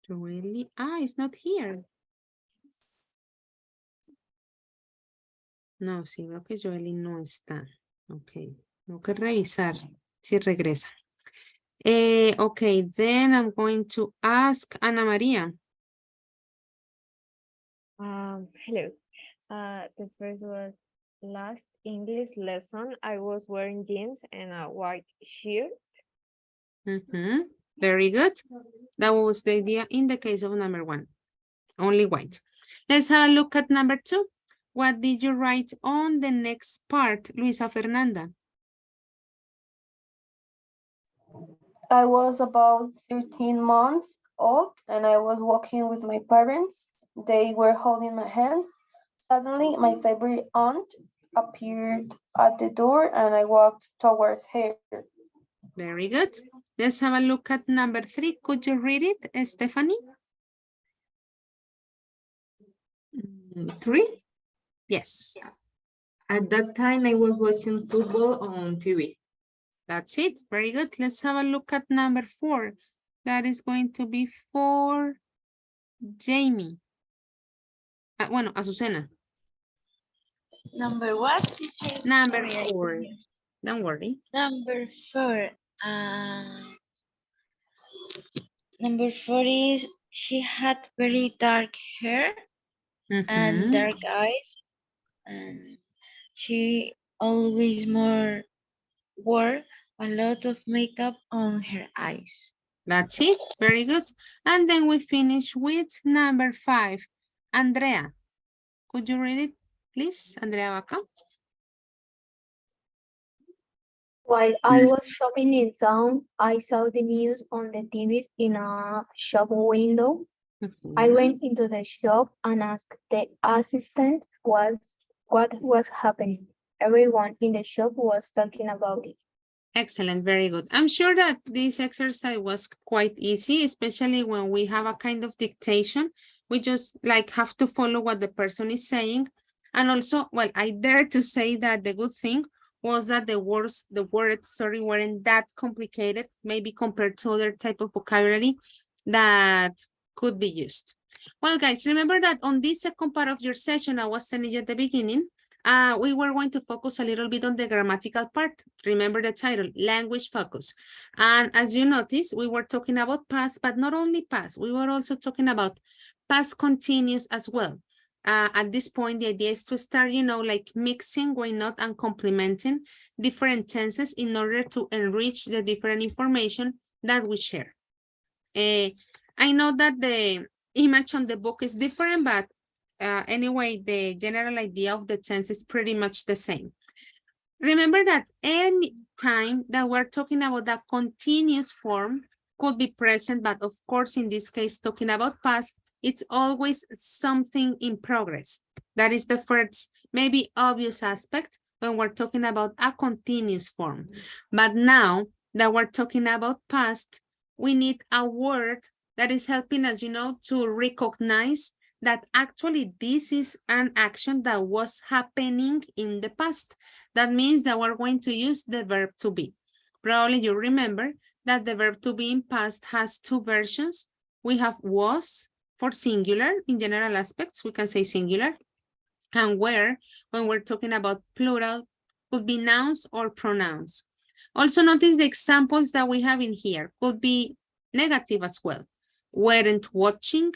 Joely. It's not here. No, sí, veo que Joely no está. Ok, tengo que revisar si regresa. Okay, then I'm going to ask Ana María. Hello. The first was last English lesson. I was wearing jeans and a white shirt. Very good. That was the idea in the case of number 1. Only white. Let's have a look at number 2. What did you write on the next part, Luisa Fernanda? I was about 13 months old and I was walking with my parents. They were holding my hands. Suddenly, my favorite aunt appeared at the door and I walked towards her. Very good. Let's have a look at number 3. Could you read it, Stephanie? 3? Yes. At that time, I was watching football on TV. That's it. Very good. Let's have a look at number 4. That is going to be for Jamie. Bueno, Azucena. Number what? Number Sorry, 4. Don't worry. Number 4. Number 4 is she had very dark hair and dark eyes, and she always wore a lot of makeup on her eyes. That's it. Very good. And then we finish with number 5. Andrea, could you read it, please? Andrea Vaca. While I was shopping in town, I saw the news on the TV in a shop window. I went into the shop and asked the assistant what was happening. Everyone in the shop was talking about it. Excellent, very good. I'm sure that this exercise was quite easy, especially when we have a kind of dictation. We just like have to follow what the person is saying. And also, well, I dare to say that the good thing was that the words, weren't that complicated, maybe compared to other type of vocabulary that could be used. Well, guys, remember that on this second part of your session, I was telling you at the beginning, we were going to focus a little bit on the grammatical part. Remember the title, language focus. And as you notice, we were talking about past, but not only past, we were also talking about past continuous as well. At this point, the idea is to start, like mixing, why not, and complementing different tenses in order to enrich the different information that we share. I know that the image on the book is different, but anyway, the general idea of the tense is pretty much the same. Remember that any time that we're talking about that continuous form could be present, but of course, in this case, talking about past, it's always something in progress. That is the first, maybe obvious aspect when we're talking about a continuous form. But now that we're talking about past, we need a word that is helping us, to recognize that actually this is an action that was happening in the past. That means that we're going to use the verb to be. Probably you remember that the verb to be in past has 2 versions. We have was for singular. In general aspects, we can say singular. And where, when we're talking about plural, could be nouns or pronouns. Also notice the examples that we have in here could be negative as well. Weren't watching,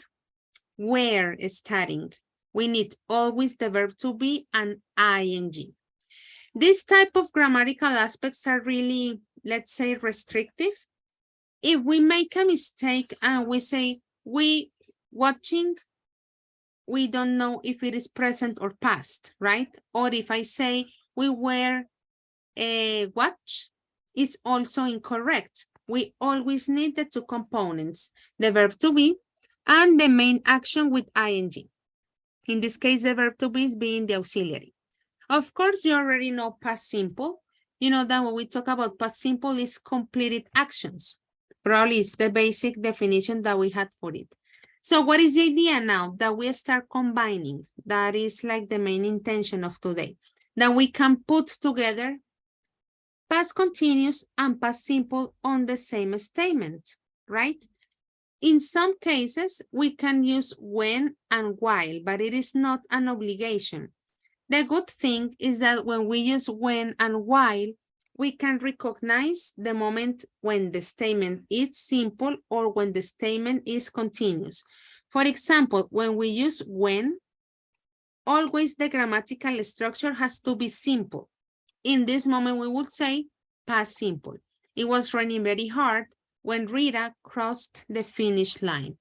were studying. We need always the verb to be and ing. These type of grammatical aspects are really, let's say, restrictive. If we make a mistake and we say we watching, we don't know if it is present or past, right? Or if I say we were watch, it's also incorrect. We always need the 2 components, the verb to be and the main action with ing. In this case, the verb to be is being the auxiliary. Of course, you already know past simple. You know that when we talk about past simple, it's completed actions. Probably it's the basic definition that we had for it. So what is the idea now? That we start combining. That is like the main intention of today. That we can put together past continuous and past simple on the same statement, right? In some cases, we can use when and while, but it is not an obligation. The good thing is that when we use when and while, we can recognize the moment when the statement is simple or when the statement is continuous. For example, when we use when, always the grammatical structure has to be simple. In this moment, we would say past simple. It was raining very hard when Rita crossed the finish line.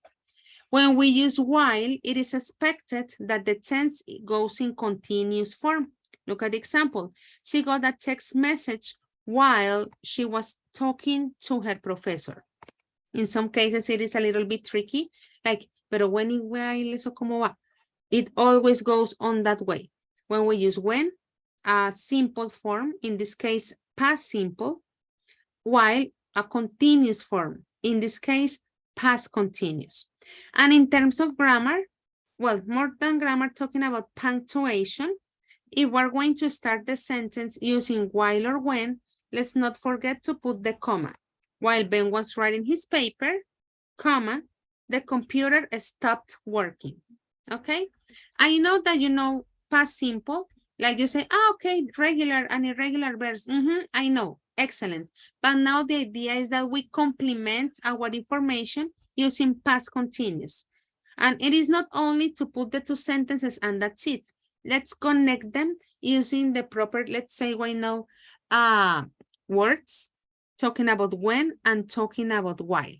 When we use while, it is expected that the tense goes in continuous form. Look at the example. She got a text message while she was talking to her professor. In some cases, it is a little bit tricky, like, pero when y while, eso cómo va? It always goes on that way. When we use when, a simple form, in this case, past simple, while a continuous form, in this case, past continuous. And in terms of grammar, well, more than grammar, talking about punctuation, if we're going to start the sentence using while or when, let's not forget to put the comma. While Ben was writing his paper, comma, the computer stopped working, okay? I know that you know past simple, like you say, okay, regular and irregular verbs. I know, excellent. But now the idea is that we complement our information using past continuous. And it is not only to put the two sentences and that's it. Let's connect them using the proper, let's say we know words, talking about when and talking about why.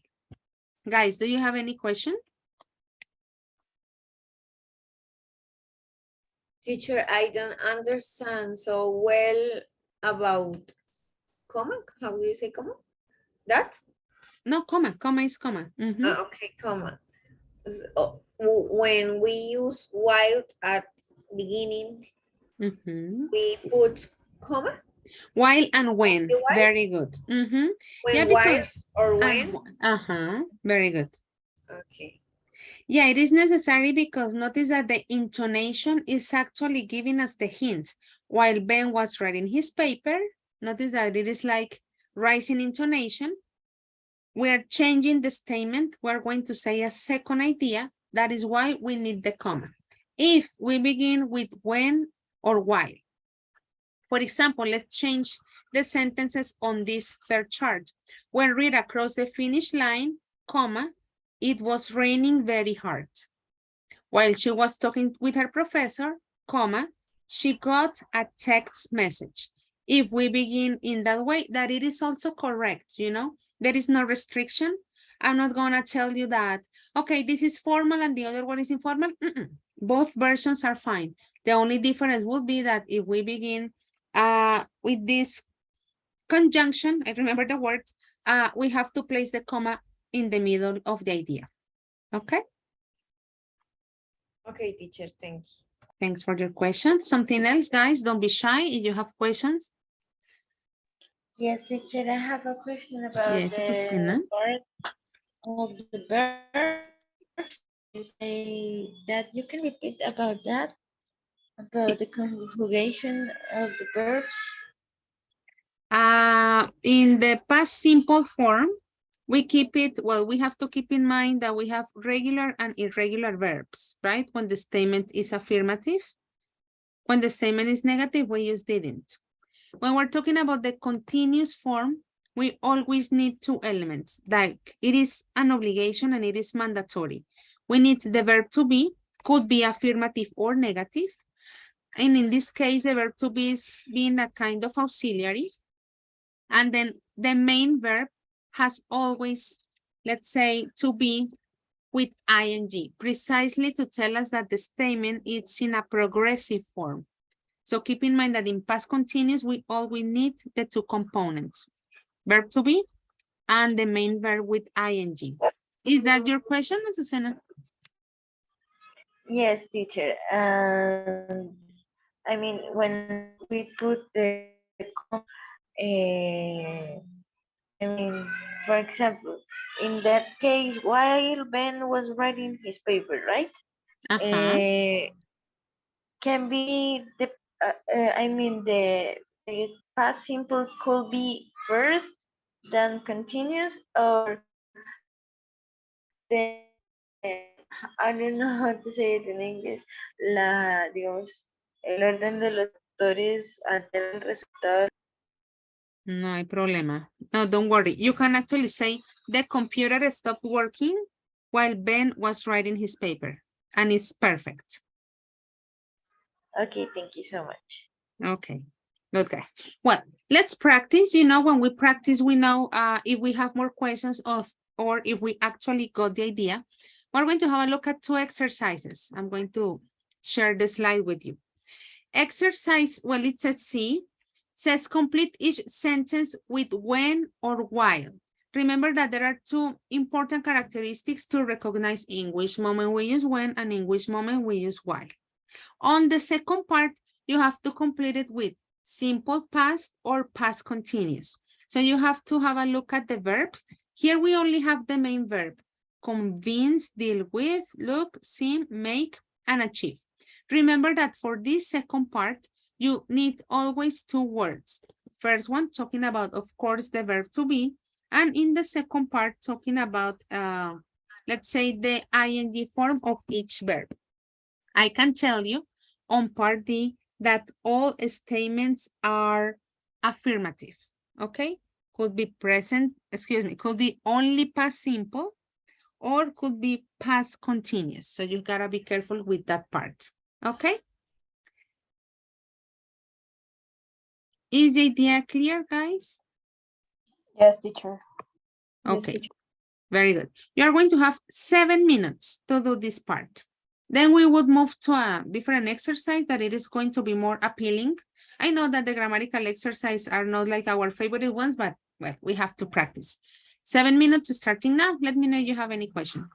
Guys, do you have any question? Teacher, I don't understand so well about comma. How do you say comma? That? No, comma. Comma is comma. Okay, comma. So, when we use while at beginning, we put comma? While and when. While? Very good. When Yeah, while because. or when? Very good. Okay. Yeah, it is necessary because notice that the intonation is actually giving us the hint. While Ben was writing his paper, notice that it is like rising intonation. We're changing the statement. We're going to say a second idea. That is why we need the comma. If we begin with when or while. For example, let's change the sentences on this third chart. When Rita crossed the finish line, comma, it was raining very hard. While she was talking with her professor, comma, she got a text message. If we begin in that way, that it is also correct, you know, there is no restriction. I'm not gonna tell you that, okay, this is formal and the other one is informal. Both versions are fine. The only difference would be that if we begin with this conjunction, I remember the word, we have to place the comma in the middle of the idea, okay? Okay, teacher, thank you. Thanks for your questions. Something else, guys, don't be shy if you have questions. Yes, teacher, I have a question about Yes, Susana. part of the verbs. You say that you can repeat about that, about the conjugation of the verbs. In the past simple form, we keep it, well, we have to keep in mind that we have regular and irregular verbs, right? When the statement is affirmative. When the statement is negative, we use didn't. When we're talking about the continuous form, we always need two elements, like it is an obligation and it is mandatory. We need the verb to be, could be affirmative or negative. And in this case, the verb to be is being a kind of auxiliary. And then the main verb has always, let's say, to be with ing, precisely to tell us that the statement is in a progressive form. So keep in mind that in past continuous, we always need the two components, verb to be and the main verb with ing. Is that your question, Susana? Yes, teacher. I mean, when we put the I mean, for example, in that case, while Ben was writing his paper, right? Can be the, I mean, the past simple could be first, then continuous, or Then, I don't know how to say it in English. Digamos, el orden de los factores altera el resultado. No hay problema. No, don't worry. You can actually say the computer stopped working while Ben was writing his paper. And it's perfect. Okay, thank you so much. Okay, good guys. Well, let's practice. You know, when we practice, we know if we have more questions or if we actually got the idea. We're going to have a look at 2 exercises. I'm going to share the slide with you. Exercise, well, it says C, says complete each sentence with when or while. Remember that there are 2 important characteristics to recognize in which moment we use when and in which moment we use while. On the second part, you have to complete it with simple past or past continuous. So you have to have a look at the verbs. Here we only have the main verb: convince, deal with, look, seem, make, and achieve. Remember that for this second part, you need always 2 words. First one talking about, of course, the verb to be, and in the second part talking about, let's say, the ing form of each verb. I can tell you on part D that all statements are affirmative, okay? Could be present, excuse me, could be only past simple or could be past continuous. So you gotta be careful with that part, okay? Is the idea clear, guys? Yes, teacher. Okay, very good. You are going to have 7 minutes to do this part. Then we would move to a different exercise that it is going to be more appealing. I know that the grammatical exercises are not like our favorite ones, but well, we have to practice. 7 minutes starting now. Let me know if you have any question.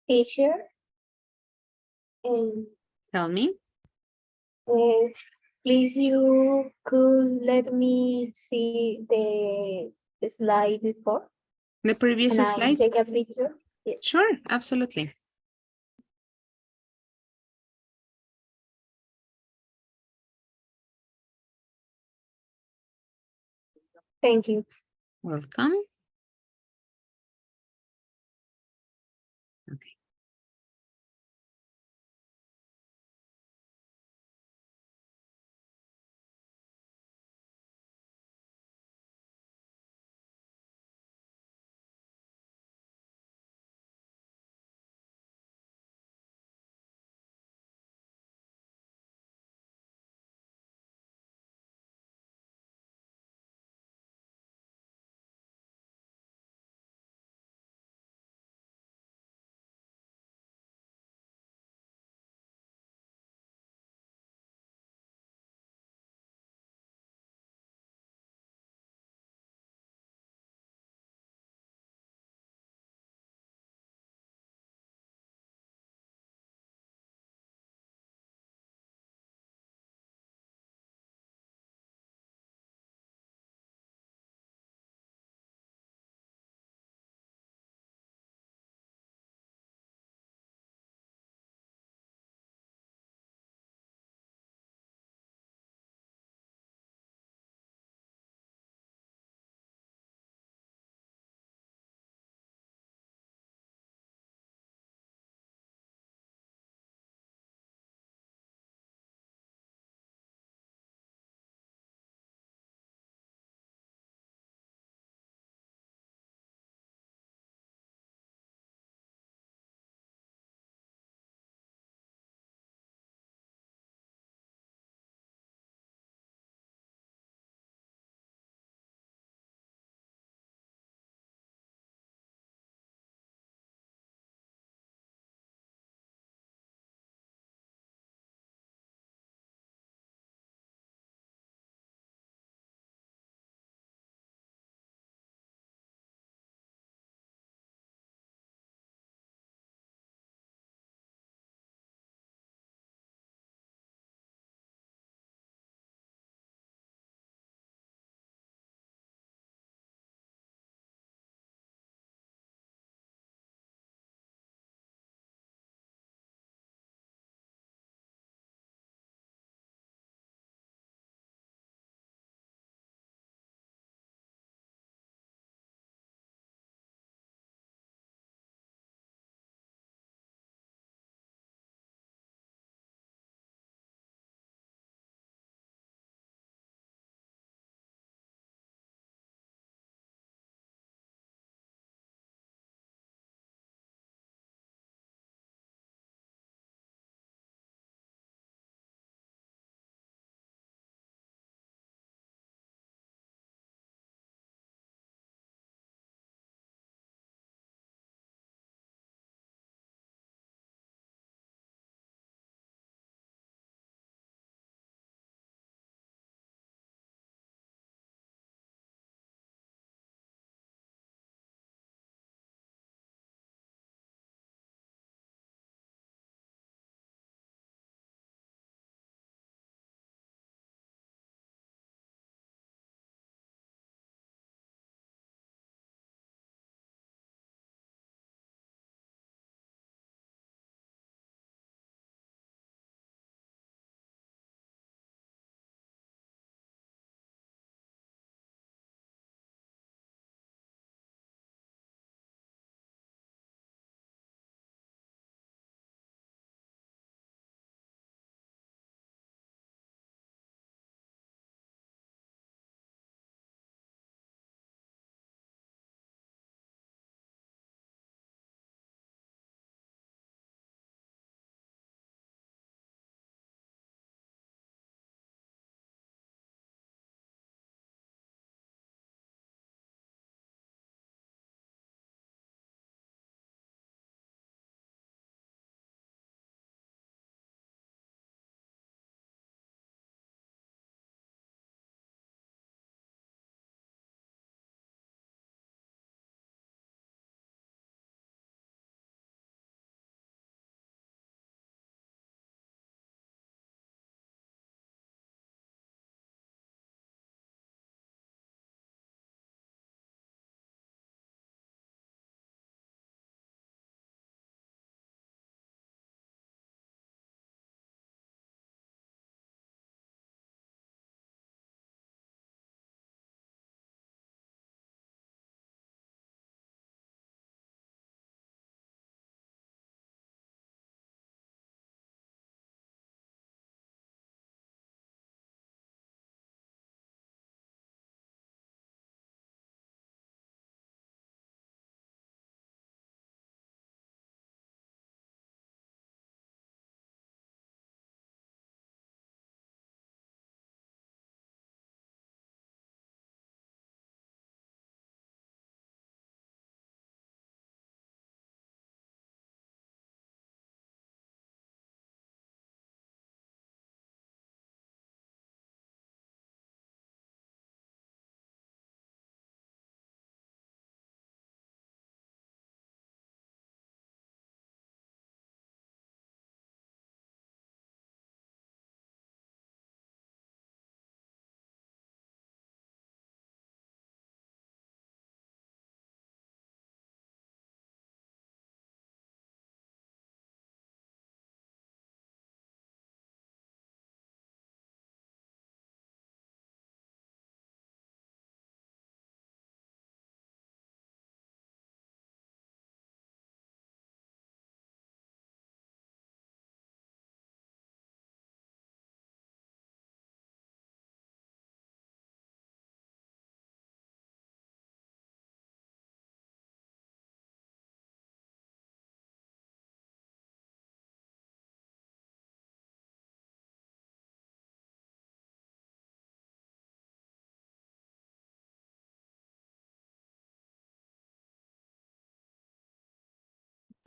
Teacher, um, Tell me. uh, please you could let me see the slide before The previous and I slide? take a picture. Yes. Sure, absolutely. Thank you. Welcome. Okay.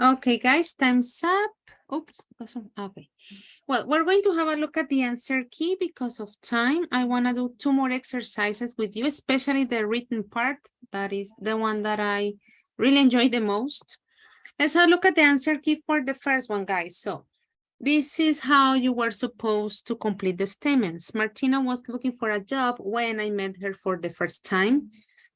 Okay, guys, time's up. Oops. Okay. Well, we're going to have a look at the answer key because of time. I want to do 2 more exercises with you, especially the written part. That is the one that I really enjoy the most. Let's have a look at the answer key for the first one, guys. So this is how you were supposed to complete the statements. Martina was looking for a job when I met her for the first time.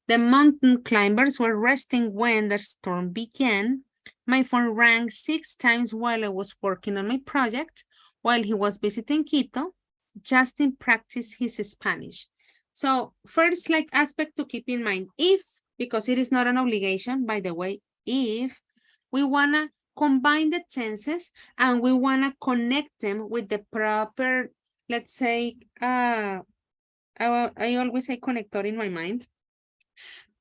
The mountain climbers were resting when the storm began. My phone rang 6 times while I was working on my project. While he was visiting Quito, Justin practiced his Spanish. So first like aspect to keep in mind, if, because it is not an obligation, by the way, if we wanna combine the tenses and we wanna connect them with the proper, let's say, I always say connector in my mind.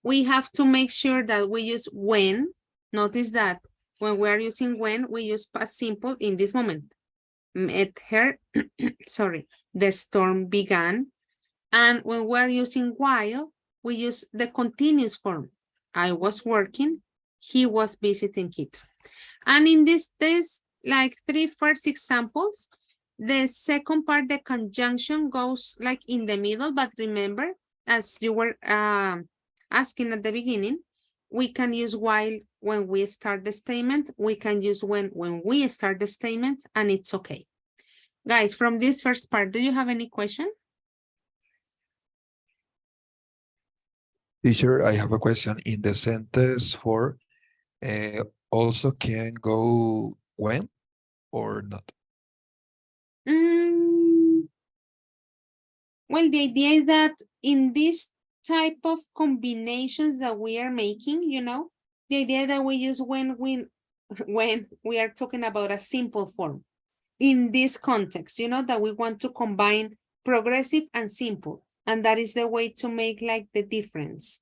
We have to make sure that we use when. Notice that when we are using when, we use past simple in this moment. Met her, sorry, the storm began. And when we're using while, we use the continuous form. I was working, he was visiting Quito. And in this like 3 first examples, the second part, the conjunction goes like in the middle, but remember, as you were asking at the beginning, we can use while when we start the statement, we can use when we start the statement, and it's okay. Guys, from this first part, do you have any question? Teacher, I have a question. In the sentence for also can go when or not? Well, the idea is that in this type of combinations that we are making, you know, the idea that we use when we are talking about a simple form. In this context, you know, that we want to combine progressive and simple. And that is the way to make like the difference.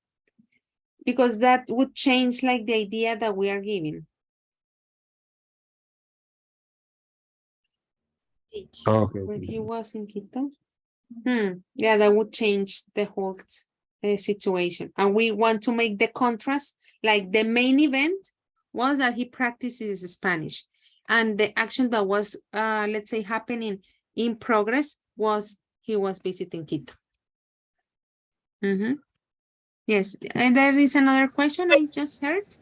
Because that would change like the idea that we are giving. Okay. When he was in Quito. Yeah, that would change the whole situation. And we want to make the contrast, like the main event was that he practices Spanish. And the action that was, let's say, happening in progress was he was visiting Quito. Yes, and there is another question I just heard.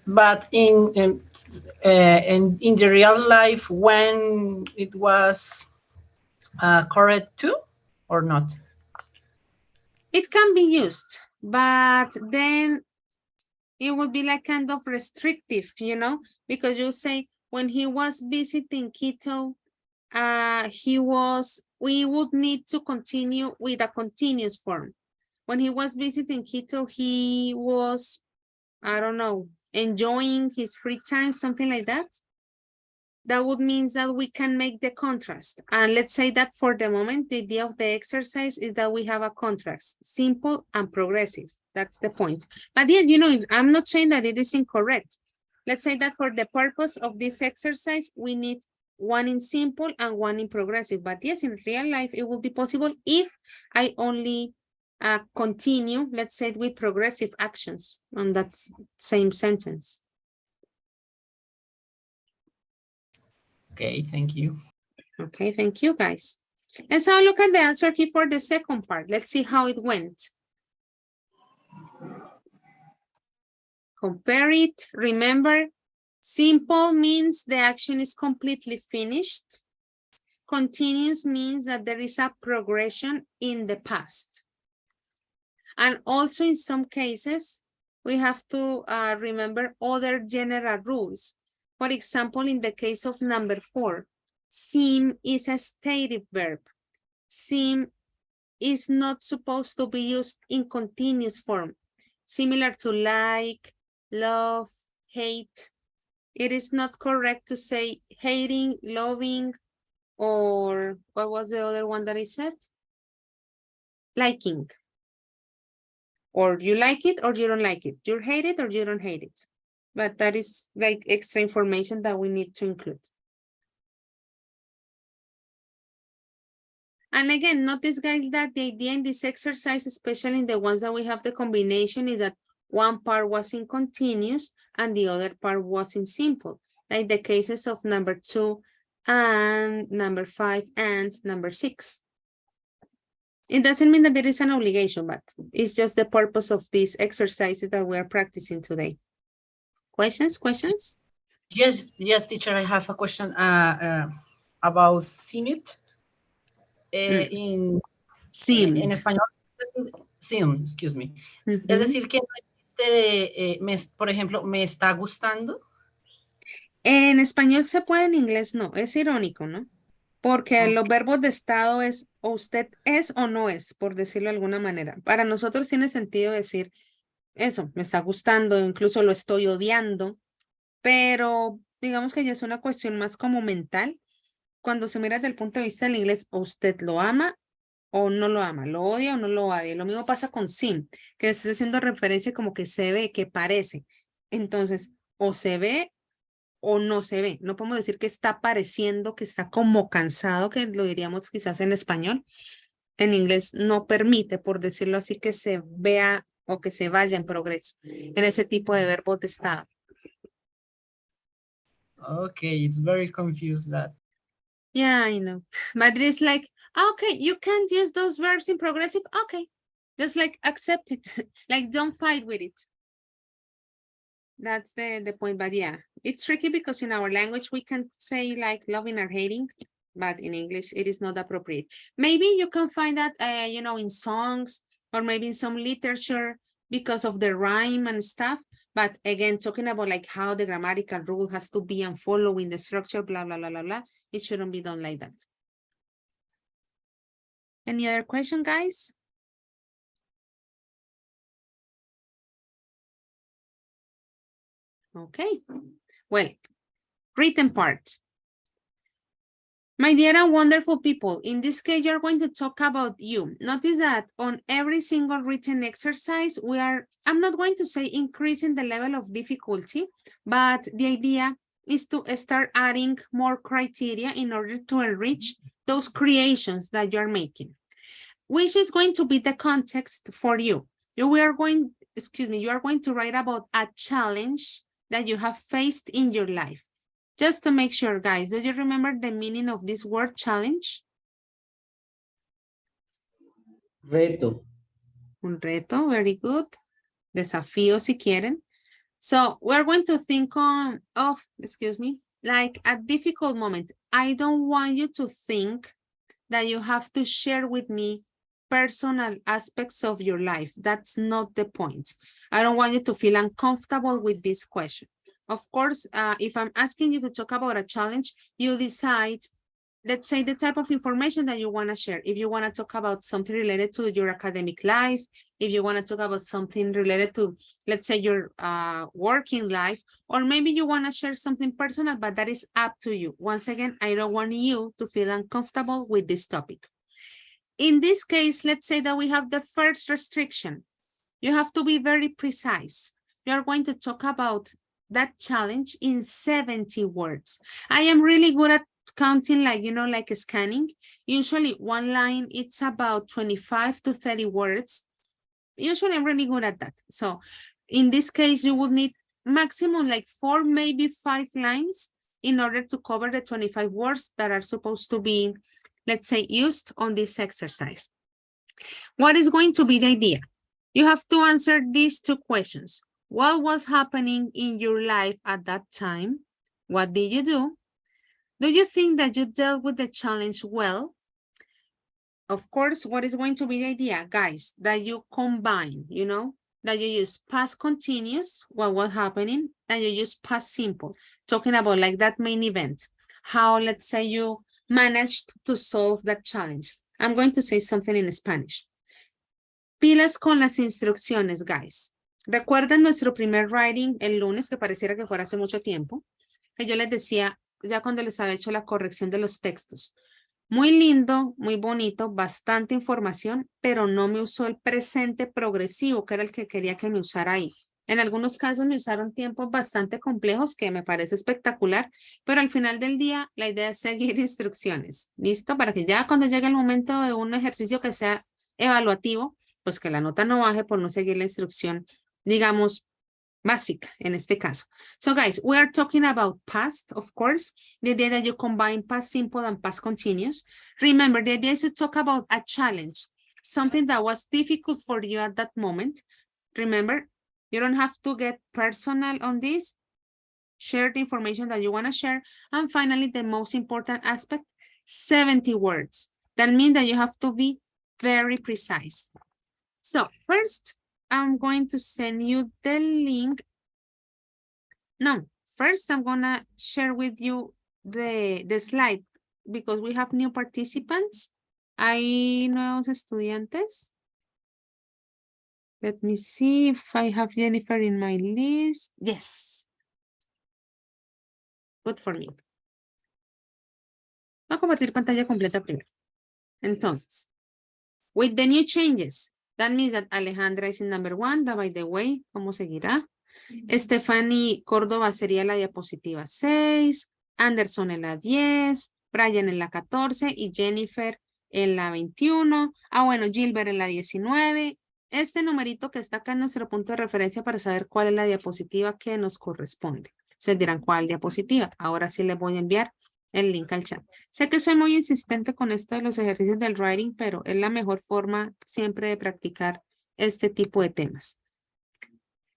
But in the real life, when it was correct too, or not? It can be used, but then it would be like kind of restrictive, you know, because you say when he was visiting Quito, we would need to continue with a continuous form. When he was visiting Quito, he was, I don't know, enjoying his free time, something like that. That would mean that we can make the contrast. And let's say that for the moment, the idea of the exercise is that we have a contrast, simple and progressive. That's the point. But yes, you know, I'm not saying that it is incorrect. Let's say that for the purpose of this exercise, we need one in simple and one in progressive. But yes, in real life, it will be possible if I only continue, let's say, with progressive actions on that same sentence. Okay, thank you. Okay, thank you, guys. Let's have a look at the answer key for the second part. Let's see how it went. Compare it. Remember, simple means the action is completely finished. Continuous means that there is a progression in the past. And also in some cases, we have to remember other general rules. For example, in the case of number 4, seem is a stative verb. Seem is not supposed to be used in continuous form, similar to like, love, hate. It is not correct to say hating, loving, or what was the other one that I said? Liking. Or you like it or you don't like it. You hate it or you don't hate it. But that is like extra information that we need to include. And again, notice, guys, that the idea in this exercise, especially in the ones that we have the combination, is that one part was in continuous and the other part was in simple, like the cases of number 2 and number 5 and number 6. It doesn't mean that there is an obligation, but it's just the purpose of this exercise that we are practicing today. Questions? Yes, teacher, I have a question about CIMIT. En español, sim, excuse me. Es decir, que no existe, por ejemplo, me está gustando. En español se puede, en inglés no. Es irónico, ¿no? Porque los verbos de estado es o usted es o no es, por decirlo de alguna manera. Para nosotros tiene sentido decir eso, me está gustando, incluso lo estoy odiando, pero digamos que ya es una cuestión más como mental. Cuando se mira desde el punto de vista del inglés, o usted lo ama o no lo ama, lo odia o no lo odia. Lo mismo pasa con sim, que está haciendo referencia como que se ve, que parece. Entonces, o se ve o no se ve. No podemos decir que está pareciendo, que está como cansado, que lo diríamos quizás en español. En inglés no permite, por decirlo así, que se vea o que se vaya en progreso en ese tipo de verbos de estado. Okay, it's very confused that. Yeah, I know. But it's like, okay, you can't use those verbs in progressive. Okay, just like accept it. Like don't fight with it. That's the point. But yeah, it's tricky because in our language we can say like loving or hating, but in English it is not appropriate. Maybe you can find that, you know, in songs or maybe in some literature because of the rhyme and stuff. But again, talking about like how the grammatical rule has to be and following the structure, blah, blah, blah, blah, blah, it shouldn't be done like that. Any other question, guys? Okay, well, written part. My dear and wonderful people, in this case, you're going to talk about you. Notice that on every single written exercise, I'm not going to say increasing the level of difficulty, but the idea is to start adding more criteria in order to enrich those creations that you're making, which is going to be the context for you. You are going to write about a challenge that you have faced in your life. Just to make sure, guys, do you remember the meaning of this word challenge? Reto. Un reto, very good. Desafío, si quieren. So we're going to think of, like a difficult moment. I don't want you to think that you have to share with me personal aspects of your life. That's not the point. I don't want you to feel uncomfortable with this question. Of course, if I'm asking you to talk about a challenge, you decide, let's say, the type of information that you want to share. If you want to talk about something related to your academic life, if you want to talk about something related to, let's say, your working life, or maybe you want to share something personal, but that is up to you. Once again, I don't want you to feel uncomfortable with this topic. In this case, let's say that we have the first restriction. You have to be very precise. You are going to talk about that challenge in 70 words. I am really good at counting, like, you know, like scanning. Usually one line, it's about 25 to 30 words. Usually I'm really good at that. So in this case, you would need maximum like 4, maybe 5 lines in order to cover the 25 words that are supposed to be, let's say, used on this exercise. What is going to be the idea? You have to answer these 2 questions. What was happening in your life at that time? What did you do? Do you think that you dealt with the challenge well? Of course, what is going to be the idea, guys? That you combine, you know, that you use past continuous, what was happening, and you use past simple, talking about like that main event, how, let's say, you managed to solve that challenge. I'm going to say something in Spanish. Pilas con las instrucciones, guys. ¿Recuerdan nuestro primer writing el lunes, que pareciera que fuera hace mucho tiempo? Que yo les decía, ya cuando les había hecho la corrección de los textos. Muy lindo, muy bonito, bastante información, pero no me usó el presente progresivo, que era el que quería que me usara ahí. En algunos casos me usaron tiempos bastante complejos, que me parece espectacular, pero al final del día la idea es seguir instrucciones. ¿Listo? Para que ya cuando llegue el momento de un ejercicio que sea evaluativo, pues que la nota no baje por no seguir la instrucción digamos, básica en este caso. So guys, we are talking about past, of course, the idea that you combine past simple and past continuous. Remember, the idea is to talk about a challenge, something that was difficult for you at that moment. Remember, you don't have to get personal on this. Share the information that you want to share. And finally, the most important aspect, 70 words. That means that you have to be very precise. So first, I'm going to send you the link. No, first I'm gonna share with you the slide because we have new participants. Hay nuevos estudiantes. Let me see if I have Jennifer in my list. Yes. Good for me. Voy a compartir pantalla completa primero. Entonces, with the new changes, that means that Alejandra is in number 1, that by the way, ¿cómo seguirá? Stephanie Córdoba sería la diapositiva 6, Anderson en la 10, Brian en la 14 y Jennifer en la 21. Ah, bueno, Gilbert en la 19. Este numerito que está acá es nuestro punto de referencia para saber cuál es la diapositiva que nos corresponde. Se dirán cuál diapositiva. Ahora sí les voy a enviar el link al chat. Sé que soy muy insistente con esto de los ejercicios del writing, pero es la mejor forma siempre de practicar este tipo de temas.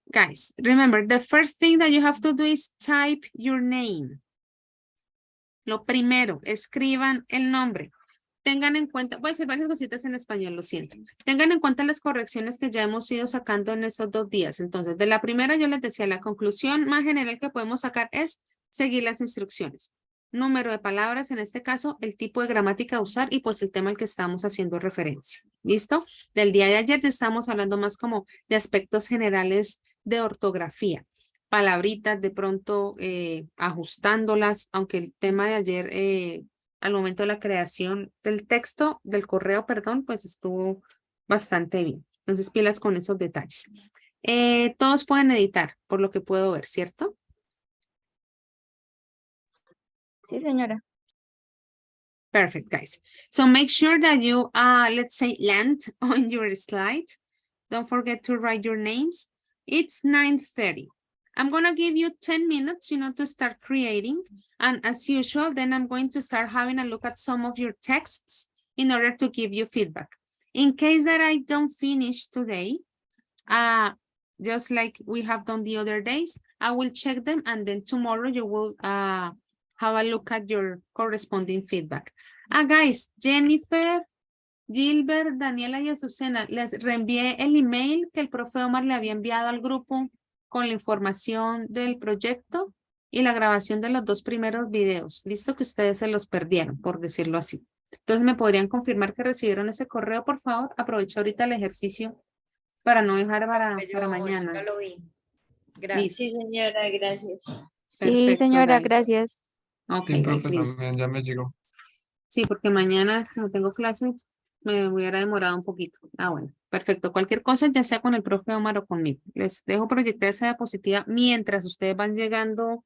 Guys, remember, the first thing that you have to do is type your name. Lo primero, escriban el nombre. Tengan en cuenta, voy a hacer varias cositas en español, lo siento. Tengan en cuenta las correcciones que ya hemos ido sacando en estos 2 días. Entonces, de la primera yo les decía, la conclusión más general que podemos sacar es seguir las instrucciones. Número de palabras, en este caso, el tipo de gramática a usar y pues el tema al que estamos haciendo referencia. ¿Listo? Del día de ayer ya estamos hablando más como de aspectos generales de ortografía. Palabritas de pronto ajustándolas, aunque el tema de ayer al momento de la creación del texto, del correo, perdón, pues estuvo bastante bien. Entonces pilas con esos detalles. Todos pueden editar, por lo que puedo ver, ¿cierto? Sí, señora. Perfect, guys. So make sure that you, let's say, land on your slide. Don't forget to write your names. It's 9:30. I'm going to give you 10 minutes, to start creating. And as usual, then I'm going to start having a look at some of your texts in order to give you feedback. In case that I don't finish today, just like we have done the other days, I will check them and then tomorrow you will have a look at your corresponding feedback. Guys, Jennifer, Gilbert, Daniela y Azucena, les reenvié el email que el profe Omar le había enviado al grupo con la información del proyecto y la grabación de los 2 primeros videos. Listo que ustedes se los perdieron, por decirlo así. Entonces, ¿me podrían confirmar que recibieron ese correo, por favor? Aprovecho ahorita el ejercicio para no dejar para mañana. Ya lo vi. Gracias. Sí, señora, gracias. Sí, Perfecto, señora, guys. gracias. Ok, Sí, guys, profe, listo. también ya me llegó. Sí, porque mañana no tengo clases, me hubiera demorado un poquito. Bueno, perfecto. Cualquier cosa, ya sea con el profe Omar o conmigo. Les dejo proyectar esa diapositiva mientras ustedes van llegando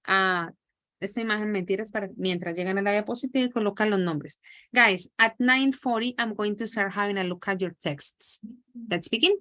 a esta imagen, mentiras, mientras llegan a la diapositiva y colocan los nombres. Guys, at 9:40, I'm going to start having a look at your texts. Let's begin.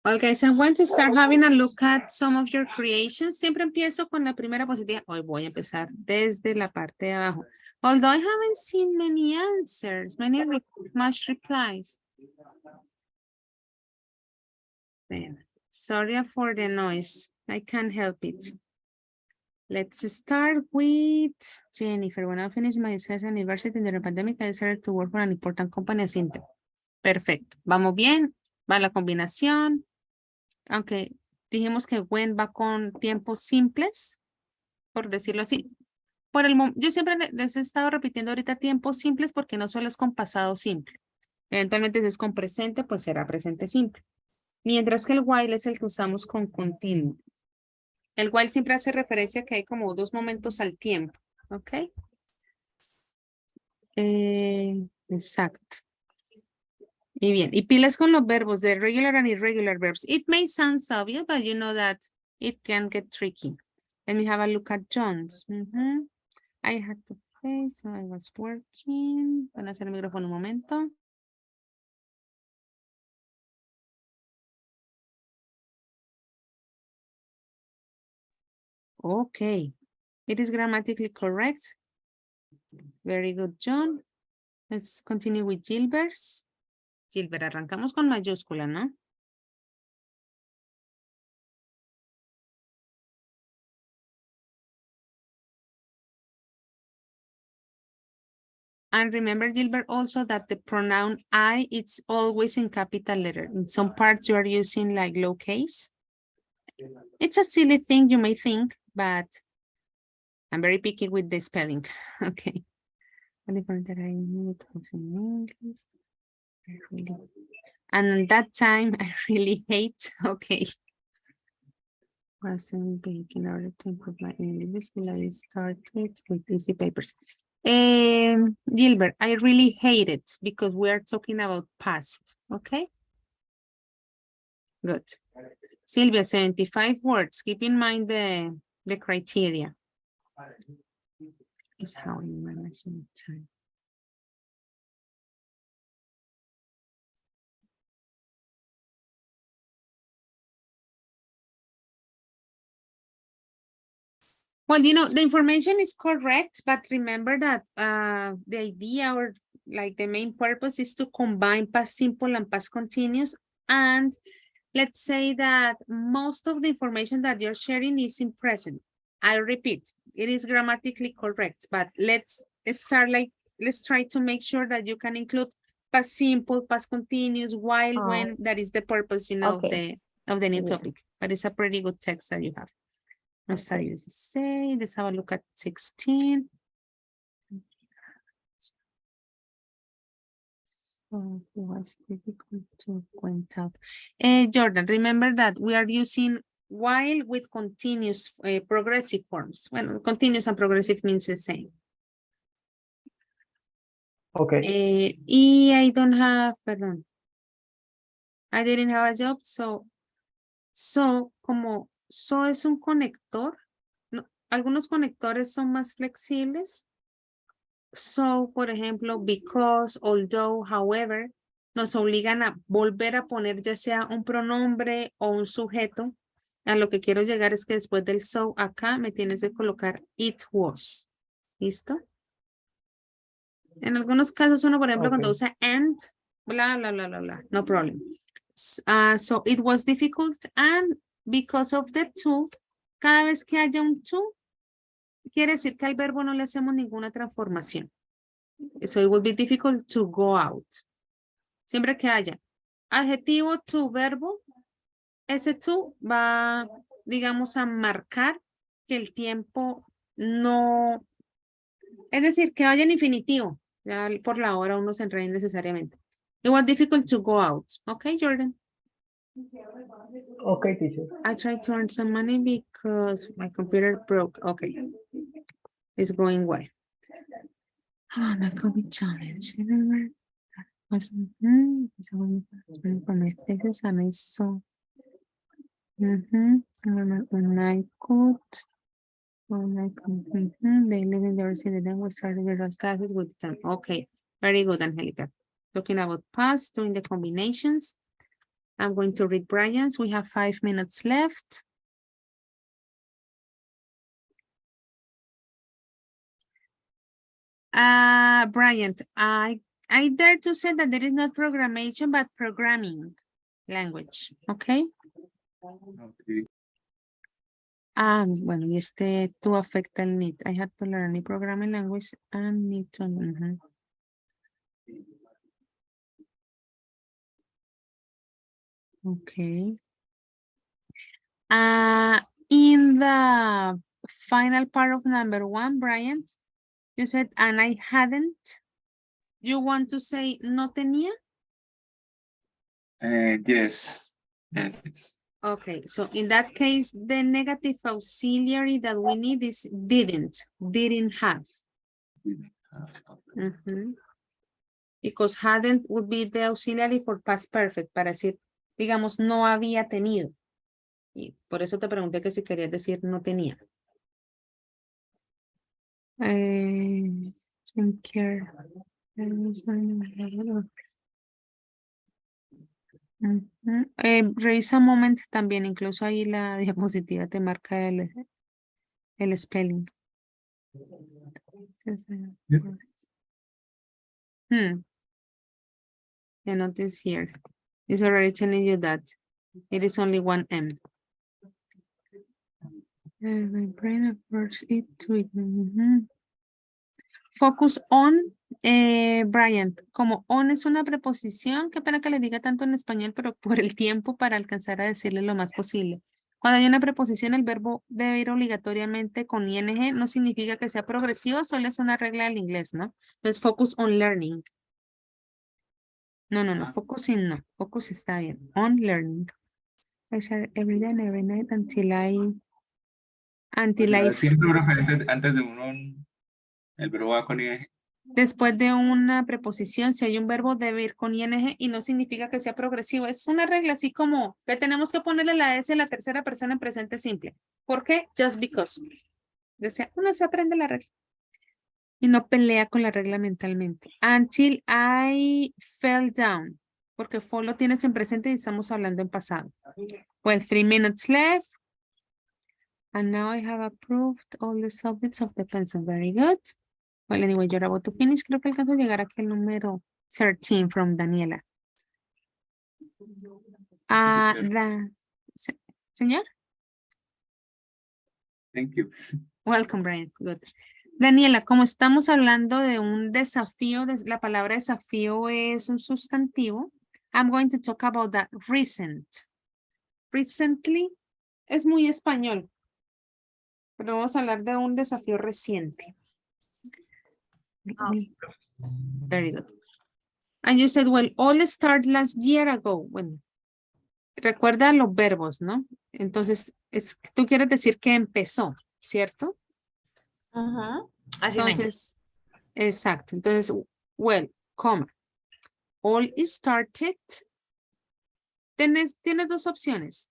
Okay, so I'm going to start having a look at some of your creations. Siempre empiezo con la primera positiva. Hoy voy a empezar desde la parte de abajo. Although I haven't seen many answers, much replies. Then, sorry for the noise. I can't help it. Let's start with Jennifer. When I finish my research at university during the pandemic, I decided to work for an important company as intern. Perfecto. ¿Vamos bien? ¿Va la combinación? Aunque dijimos que when va con tiempos simples, por decirlo así. Yo siempre les he estado repitiendo ahorita tiempos simples porque no solo es con pasado simple. Eventualmente si es con presente, pues será presente simple. Mientras que el while es el que usamos con continuo. El while siempre hace referencia a que hay como dos momentos al tiempo. ¿Ok? Exacto. Y bien, y pilas con los verbos de regular and irregular verbs. It may sound obvious, but you know that it can get tricky. Let me have a look at John's. I had to pay, so I was working. Van a hacer el micrófono un momento. Okay. It is grammatically correct. Very good, John. Let's continue with Gilbert's. Gilbert, arrancamos con mayúscula, ¿no? And remember, Gilbert, also that the pronoun I, it's always in capital letter. In some parts you are using like lowercase. It's a silly thing you may think, but I'm very picky with the spelling. Okay. And that time I really hate, okay. Wasn't big in order to improve my English. I started with easy papers. Gilbert, I really hate it because we are talking about past, okay? Good. Sylvia, 75 words. Keep in mind the criteria. Is how you manage time. Well, you know, the information is correct, but remember that the idea or like the main purpose is to combine past simple and past continuous. And let's say that most of the information that you're sharing is in present. I repeat, it is grammatically correct, but let's try to make sure that you can include past simple, past continuous, while, when, that is the purpose, you know, of the new topic. But it's a pretty good text that you have. Let's study this. Let's have a look at 16. So it was difficult to point out. Jordan, remember that we are using while with continuous progressive forms. Well, continuous and progressive means the same. Okay. Y I don't have, perdón. I didn't have a job, so como so es un conector, no, algunos conectores son más flexibles. So, por ejemplo, because, although, however, nos obligan a volver a poner ya sea un pronombre o un sujeto. A lo que quiero llegar es que después del so acá me tienes que colocar it was. ¿Listo? En algunos casos uno, por ejemplo, cuando usa and, bla, bla, bla, bla, bla, no problem. So it was difficult and because of the to, cada vez que haya un to, quiere decir que al verbo no le hacemos ninguna transformación. So it will be difficult to go out. Siempre que haya adjetivo to verbo, ese to va, digamos, a marcar que el tiempo no, es decir, que vaya en infinitivo. Ya por la hora uno se enreda necesariamente. It was difficult to go out. Okay, Jordan. Okay, teacher. I tried to earn some money because my computer broke. Okay. It's going well. Oh, the COVID challenge. Remember? And I saw. When I could. They live in the city, then we started with those classes with them. Okay, very good, Angelica. Talking about past, doing the combinations. I'm going to read Brian's. We have 5 minutes left. Brian, I dare to say that there is not programmation, but programming language, okay? Okay. Bueno, y tú afecta el need. I have to learn a programming language and need to. Okay. In the final part of number 1, Brian, you said, and I hadn't. You want to say no tenía? Yes. Yes. Okay, so in that case, the negative auxiliary that we need is didn't have. Because hadn't would be the auxiliary for past perfect, para decir, digamos, no había tenido. Y por eso te pregunté que si querías decir no tenía. Take care. Revisa un momento también, incluso ahí la diapositiva te marca el spelling. The notice here is already telling you that it is only one M. My brain approach it to it. Focus on, Brian, como on es una preposición, qué pena que le diga tanto en español, pero por el tiempo para alcanzar a decirle lo más posible. Cuando hay una preposición, el verbo debe ir obligatoriamente con ing, no significa que sea progresivo, solo es una regla del inglés, ¿no? Entonces, focus on learning. No, focusing no, focus está bien, on learning. I said every day and every night until I Siempre referente antes de uno, el verbo va con ing. Después de una preposición, si hay un verbo, debe ir con ing y no significa que sea progresivo. Es una regla así como que tenemos que ponerle la S en la tercera persona en presente simple. ¿Por qué? Just because. Uno se aprende la regla y no pelea con la regla mentalmente. Until I fell down. Porque fall lo tienes en presente y estamos hablando en pasado. Well, 3 minutes left. And now I have approved all the subjects of the pencil. Very good. Well, anyway, you're about to finish. Creo que alcanzo a llegar aquí al número 13 from Daniela. Señor? Thank you. Welcome, Brian. Good. Daniela, como estamos hablando de un desafío, la palabra desafío es un sustantivo. I'm going to talk about that recent. Recently es muy español, pero vamos a hablar de un desafío reciente. Very good. And you said, well, all started last year ago. Bueno, recuerda los verbos, ¿no? Entonces, tú quieres decir que empezó, ¿cierto? Hace un año. Entonces, exacto. Entonces, well, coma. All started. Tienes dos opciones.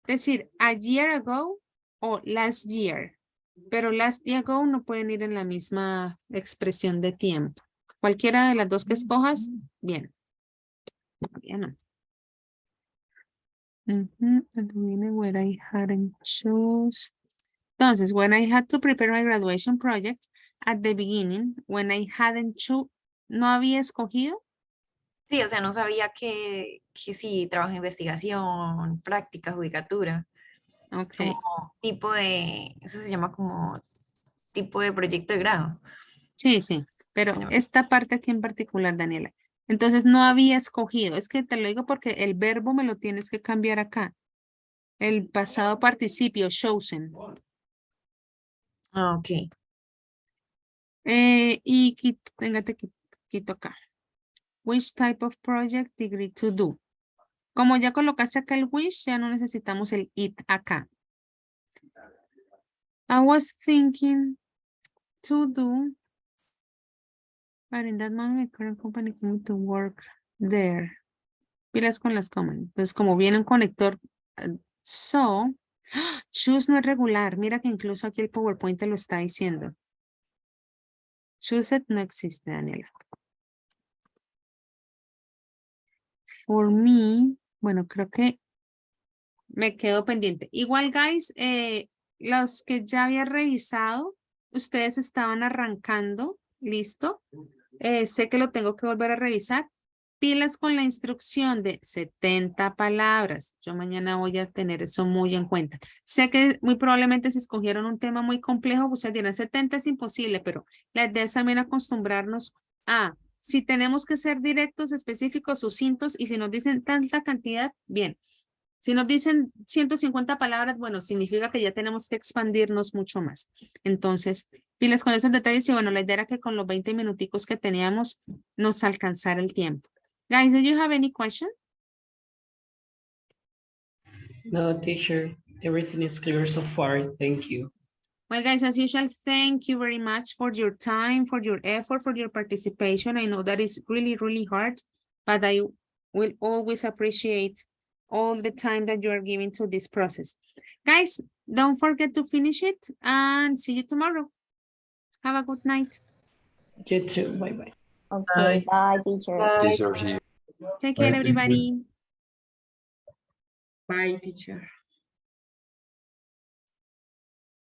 Decir a year ago o last year. Pero last year ago no pueden ir en la misma expresión de tiempo. Cualquiera de las dos que escojas, bien. Bien, no. At the beginning when I hadn't chose. Entonces, when I had to prepare my graduation project, at the beginning, when I hadn't chose, ¿no había escogido? Sí, o sea, no sabía que sí, trabajo de investigación, práctica, judicatura. Ok. Como tipo de, eso se llama como tipo de proyecto de grado. Sí, pero esta parte aquí en particular, Daniela. Entonces no había escogido, es que te lo digo porque el verbo me lo tienes que cambiar acá. El pasado participio, chosen. Ok. Y quito acá. Which type of project degree to do? Como ya colocaste acá el which, ya no necesitamos el it acá. I was thinking to do, but in that moment my current company came to work there. Pilas con las comas. Entonces, como viene un conector, so, choose no es regular. Mira que incluso aquí el PowerPoint te lo está diciendo. Choose it no existe, Daniela. For me, Bueno, creo que me quedo pendiente. Igual, guys, los que ya había revisado, ustedes estaban arrancando, ¿listo? Sé que lo tengo que volver a revisar. Pilas con la instrucción de 70 palabras. Yo mañana voy a tener eso muy en cuenta. Sé que muy probablemente si escogieron un tema muy complejo, ustedes dirán 70 es imposible, pero la idea es también acostumbrarnos a, si tenemos que ser directos, específicos, sucintos, y si nos dicen tanta cantidad, bien. Si nos dicen 150 palabras, bueno, significa que ya tenemos que expandirnos mucho más. Entonces, pilas con esos detalles y bueno, la idea era que con los 20 minuticos que teníamos nos alcanzara el tiempo. Guys, do you have any question? No, teacher, everything is clear so far. Thank you. Well, guys, as usual, thank you very much for your time, for your effort, for your participation. I know that is really, really hard, but I will always appreciate all the time that you are giving to this process. Guys, don't forget to finish it and see you tomorrow. Have a good night. You too. Bye-bye. Okay, bye, teacher. Teacher, see you. Take Bye, care, thank you. everybody. Bye, teacher.